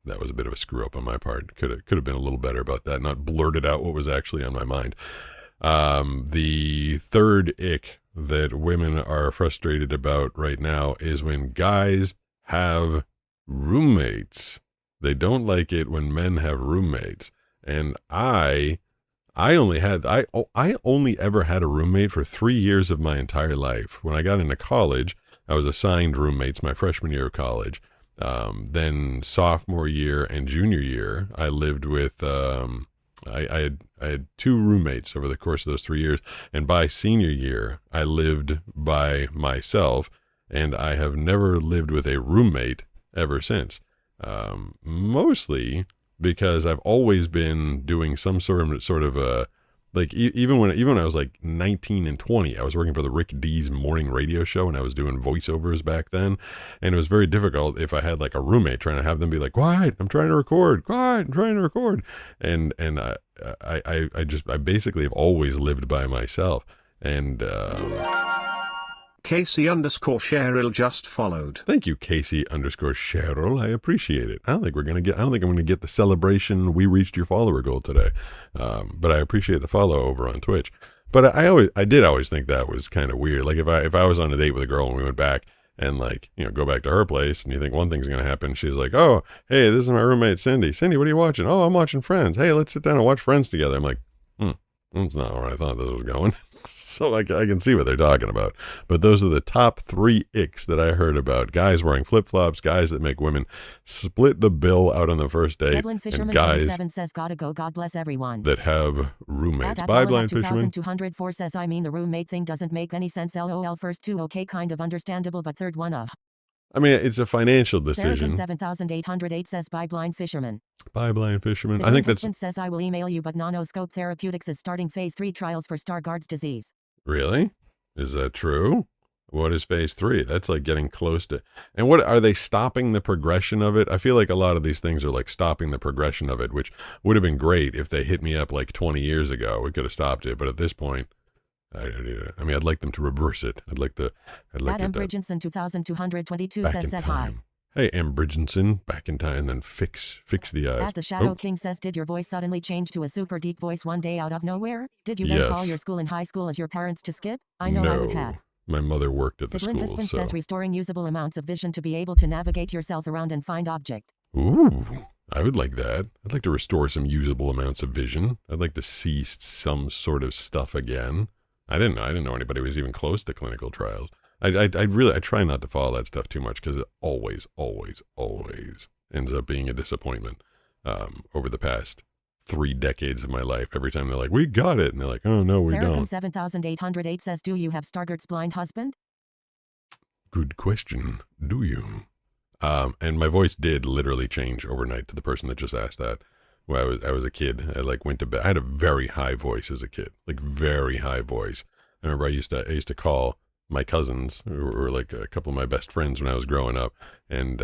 That was a bit of a screw up on my part. Could have been a little better about that. Not blurted out what was actually on my mind. The third ick that women are frustrated about right now is when guys have roommates. They don't like it when men have roommates. And I only ever had a roommate for 3 years of my entire life. When I got into college, I was assigned roommates my freshman year of college. Then sophomore year and junior year, I lived with, I had 2 roommates over the course of those 3 years. And by senior year, I lived by myself, and I have never lived with a roommate ever since. Mostly because I've always been doing some sort of a, like, even when I was like 19 and 20, I was working for the Rick D's morning radio show, and I was doing voiceovers back then. And it was very difficult if I had like a roommate trying to have them be like, quiet, I'm trying to record, quiet, I'm trying to record. And I basically have always lived by myself. And, Casey_Cheryl just followed. Thank you, Casey_Cheryl. I appreciate it. I don't think I'm going to get the celebration we reached your follower goal today. But I appreciate the follow over on Twitch. But I did always think that was kind of weird. Like if I was on a date with a girl and we went back and like, go back to her place, and you think one thing's going to happen. She's like, oh, hey, this is my roommate, Cindy. Cindy, what are you watching? Oh, I'm watching Friends. Hey, let's sit down and watch Friends together. I'm like, that's not where I thought this was going. So I can see what they're talking about. But those are the top 3 icks that I heard about. Guys wearing flip-flops, guys that make women split the bill out on the first date, and guys says, gotta go, God bless everyone. that have roommates. Bye, Blind Fisherman. 2204 says, I mean, the roommate thing doesn't make any sense. LOL. First 2 okay, kind of understandable, but third one, I mean, it's a financial decision. 7808 says, bye, Blind Fisherman. Bye, Blind Fisherman. The I think that's... says, I will email you, but Nanoscope Therapeutics is starting phase 3 trials for Stargardt's disease. Really? Is that true? What is phase 3? That's like getting close to... And what are they stopping the progression of it? I feel like a lot of these things are like stopping the progression of it, which would have been great if they hit me up like 20 years ago. We could have stopped it, but at this point... I mean, I'd like them to reverse it. I'd like M. Bridgenson 2222 says, said hi. Hey, M. Bridgenson, back in time, and then fix the eyes. The Shadow King says, did your voice suddenly change to a super deep voice one day out of nowhere? Did you then call your school in high school as your parents to skip? I know I would have. My mother worked at the school, husband so... says, restoring usable amounts of vision to be able to navigate yourself around and find object. Ooh, I would like that. I'd like to restore some usable amounts of vision. I'd like to see some sort of stuff again. I didn't know anybody was even close to clinical trials. I try not to follow that stuff too much because it always ends up being a disappointment. Over the past 3 decades of my life, every time they're like, we got it, and they're like, oh no, we don't. 7808 says, do you have Stargardt's blind husband? Good question. Do you? And my voice did literally change overnight to the person that just asked that. When I was a kid, I like went to bed. I had a very high voice as a kid, like very high voice. I remember I used to call my cousins, who were like a couple of my best friends when I was growing up, and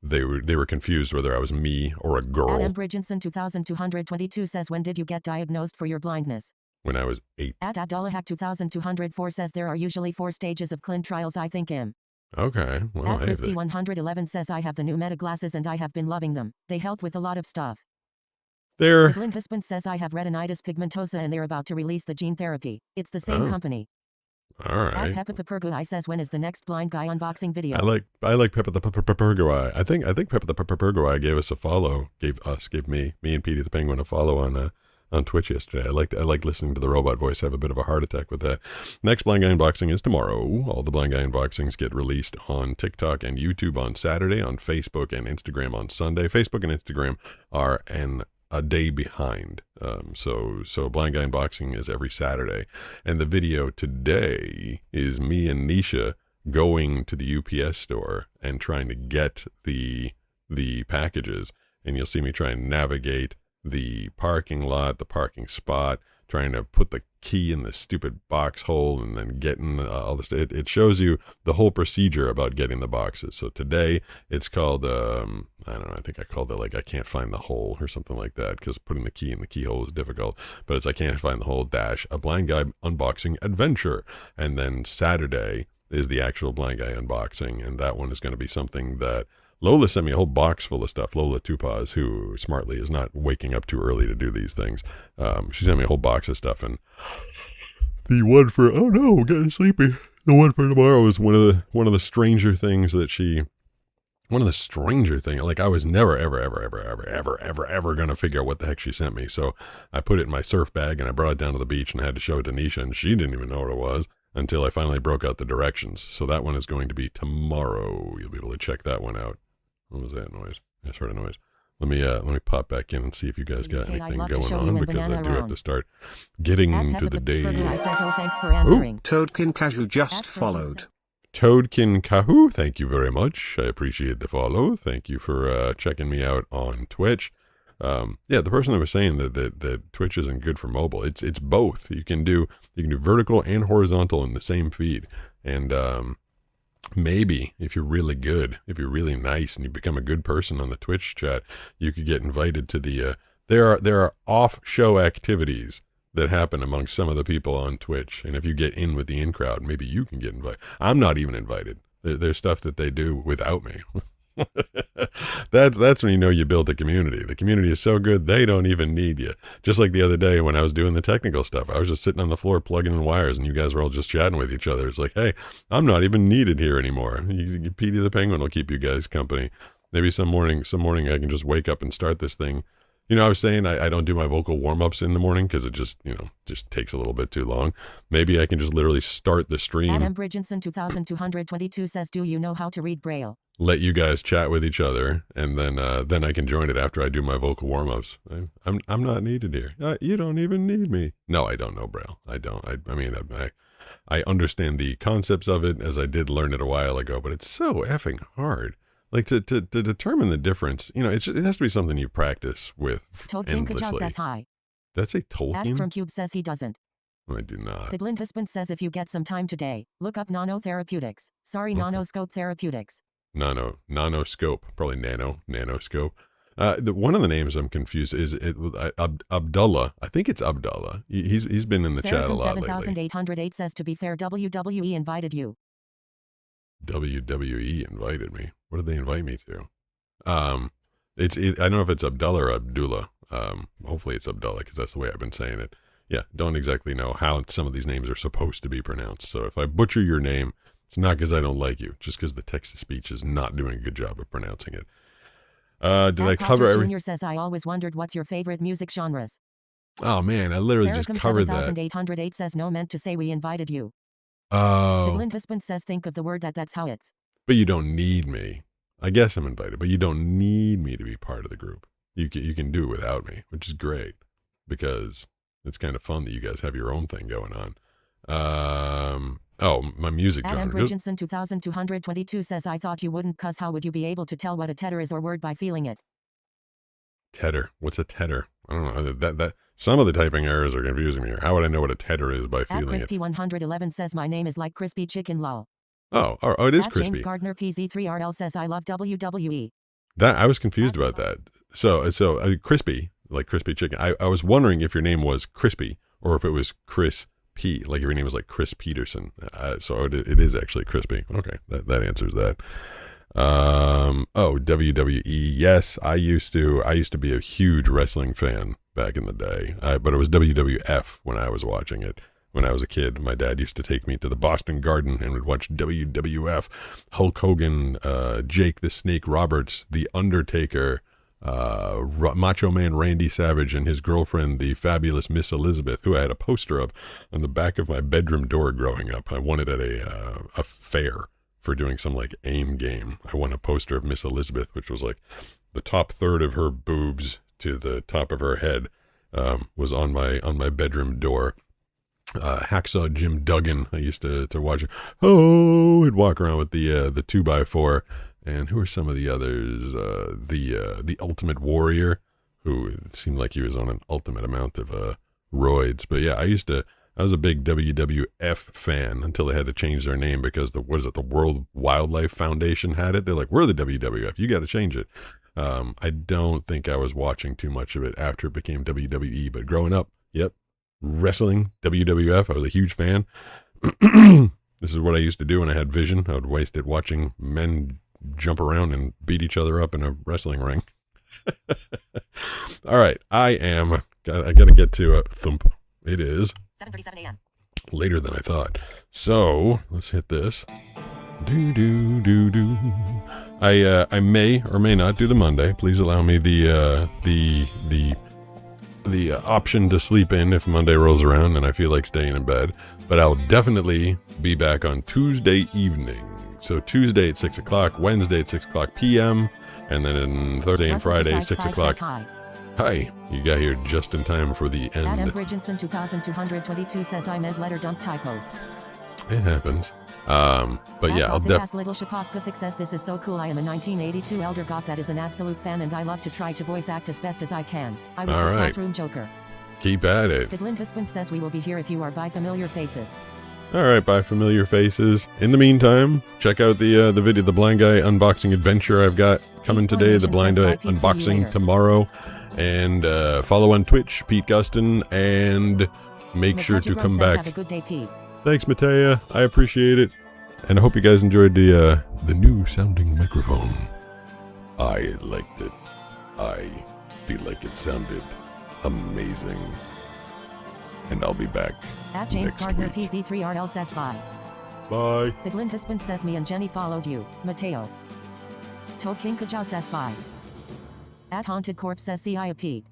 they were confused whether I was me or a girl. Adam Bridgenson 2222 says, when did you get diagnosed for your blindness? When I was 8. Abdullahak 2204 says, there are usually 4 stages of clin trials, I think. Okay. Well, hey, Crispy 111 says I have the new Meta glasses and I have been loving them. They help with a lot of stuff. they're The Glint husband says I have retinitis pigmentosa and they're about to release the gene therapy. It's the same company. all right. Peppa Peppergui says when is the next blind guy unboxing video? I like Peppa the Peppergui. I think Peppa the Peppergui gave us a follow. Gave me and Petey the Penguin a follow on Twitch yesterday. I like listening to the robot voice. I have a bit of a heart attack with that. Next Blind Guy Unboxing is tomorrow. All the Blind Guy Unboxings get released on TikTok and YouTube on Saturday, on Facebook and Instagram on Sunday. Facebook and Instagram are a day behind. So Blind Guy Unboxing is every Saturday. And the video today is me and Nisha going to the UPS store and trying to get the packages. And you'll see me try and navigate the parking lot, the parking spot, trying to put the key in the stupid box hole and then getting all this. It shows you the whole procedure about getting the boxes. So today it's called, I don't know, I think I called it like I can't find the hole or something like that, because putting the key in the keyhole is difficult. But it's I can't find the hole dash a blind guy unboxing adventure. And then Saturday is the actual blind guy unboxing. And that one is going to be something that Lola sent me a whole box full of stuff. Lola Tupaz, who smartly is not waking up too early to do these things. She sent me a whole box of stuff, and the one for I'm getting sleepy. The one for tomorrow is one of the stranger things that she. One of the stranger things, like I was never, ever gonna figure out what the heck she sent me. So I put it in my surf bag and I brought it down to the beach and I had to show it to Nisha, and she didn't even know what it was until I finally broke out the directions. So that one is going to be tomorrow. You'll be able to check that one out. What was that noise? I heard a noise. Let me pop back in and see if you guys got anything going on, because I do have to start getting to the day. Thanks for answering. Toadkin Cashew just followed. Toadkin Kahoo, thank you very much. I appreciate the follow. Thank you for checking me out on Twitch. Yeah, the person that was saying that Twitch isn't good for mobile, it's both. You can do vertical and horizontal in the same feed, and maybe if you're really good, if you're really nice, and you become a good person on the Twitch chat, you could get invited to the. There are off-show activities that happen amongst some of the people on Twitch, and if you get in with the in crowd, maybe you can get invited. I'm not even invited. There's stuff that they do without me. That's when you know you built a community. The community is so good they don't even need you. Just like the other day when I was doing the technical stuff, I was just sitting on the floor plugging in wires, and you guys were all just chatting with each other. It's like, hey, I'm not even needed here anymore. Petey the Penguin will keep you guys company. Maybe some morning I can just wake up and start this thing. You know, I was saying I don't do my vocal warm-ups in the morning because it just takes a little bit too long. Maybe I can just literally start the stream. Adam Bridgenson 2222 says, do you know how to read Braille? Let you guys chat with each other, and then I can join it after I do my vocal warm-ups. I'm not needed here. You don't even need me. No, I don't know Braille. I don't. I understand the concepts of it as I did learn it a while ago, but it's so effing hard. Like to determine the difference, you know, it has to be something you practice with endlessly. Says hi. That's a Tolkien? From Cube says he doesn't. I do not. The Glint husband says if you get some time today, look up nanotherapeutics. Sorry, Okay. nanoscope therapeutics. Nanoscope, probably nanoscope. One of the names I'm confused is Abdullah. I think it's Abdullah. He's been in the chat a lot lately. 7808 says, to be fair, WWE invited you. WWE invited me. What did they invite me to? I don't know if it's Abdullah or Abdullah. Hopefully it's Abdullah, because that's the way I've been saying it. Yeah, don't exactly know how some of these names are supposed to be pronounced. So if I butcher your name, it's not because I don't like you, just because the text-to-speech is not doing a good job of pronouncing it. Did I cover everything? Junior says, I always wondered what's your favorite music genres. Oh man, I literally just covered that. 7808 says, no, meant to say we invited you. Oh. The Glint husband says, think of the word that's how it's. But you don't need me. I guess I'm invited, but you don't need me to be part of the group. You can do it without me, which is great, because it's kind of fun that you guys have your own thing going on. My music genre. Adam Bridgenson 2222 says, I thought you wouldn't, cuz how would you be able to tell what a tedder is or word by feeling it? Tedder. What's a tedder? I don't know. That some of the typing errors are confusing me here. How would I know what a tedder is by feeling it? Crispy 111 says, my name is like crispy chicken lol. Oh, it is crispy. James Gardner PZ3RL says, I love WWE. That I was confused about that. So crispy, like crispy chicken. I was wondering if your name was Crispy or if it was Chris P, like your name was like Chris Peterson. So it is actually crispy. Okay, that answers that. WWE. Yes, I used to be a huge wrestling fan back in the day. But it was WWF when I was watching it. When I was a kid, my dad used to take me to the Boston Garden and would watch WWF. Hulk Hogan, Jake the Snake Roberts, The Undertaker, Macho Man Randy Savage, and his girlfriend, the fabulous Miss Elizabeth, who I had a poster of on the back of my bedroom door growing up. I won it at a fair for doing some like AIM game. I won a poster of Miss Elizabeth, which was like the top third of her boobs to the top of her head, was on my bedroom door. Hacksaw Jim Duggan, I used to watch. Oh, he'd walk around with the 2x4. And who are some of the others? The Ultimate Warrior, who it seemed like he was on an ultimate amount of roids. But yeah, I was a big WWF fan until they had to change their name because the World Wildlife Foundation had it. They're like, we're the WWF, you got to change it. I don't think I was watching too much of it after it became WWE, but growing up, yep, wrestling, WWF, I was a huge fan. This is what I used to do when I had vision. I would waste it watching men jump around and beat each other up in a wrestling ring. All right, I got to get to a thump. It is 7:37 a.m. later than I thought. So let's hit this. I may or may not do the Monday. Please allow me the option to sleep in if Monday rolls around and I feel like staying in bed. But I'll definitely be back on Tuesday evening. So Tuesday at 6 o'clock, Wednesday at 6 o'clock p.m., and then Thursday and Friday, 6 o'clock. Hi, you got here just in time for the end. Adam Bridgenson 2222 says I meant letter dump typos. It happens. But yeah, I'll definitely. Little Shapov Gothic says this is so cool. I am a 1982 elder goth that is an absolute fan, and I love to try to voice act as best as I can. I was the classroom joker. Keep at it. Fiddlin' Husband says we will be here if you are by familiar faces. All right, by familiar faces. In the meantime, check out the video, the Blind Guy unboxing adventure I've got coming today. The Blind Guy unboxing tomorrow, and follow on Twitch, Pete Gustin, and make sure to come back. Have a good day, Pete. Thanks, Matea. I appreciate it, and I hope you guys enjoyed the new sounding microphone. I liked it. I feel like it sounded amazing. And I'll be back At James next Gardner week. PZ3RL says bye. Bye. Fiddlin' Husband says me and Jenny followed you. Mateo. Toad King Kaja says bye. At Haunted Corpse says see I Pete.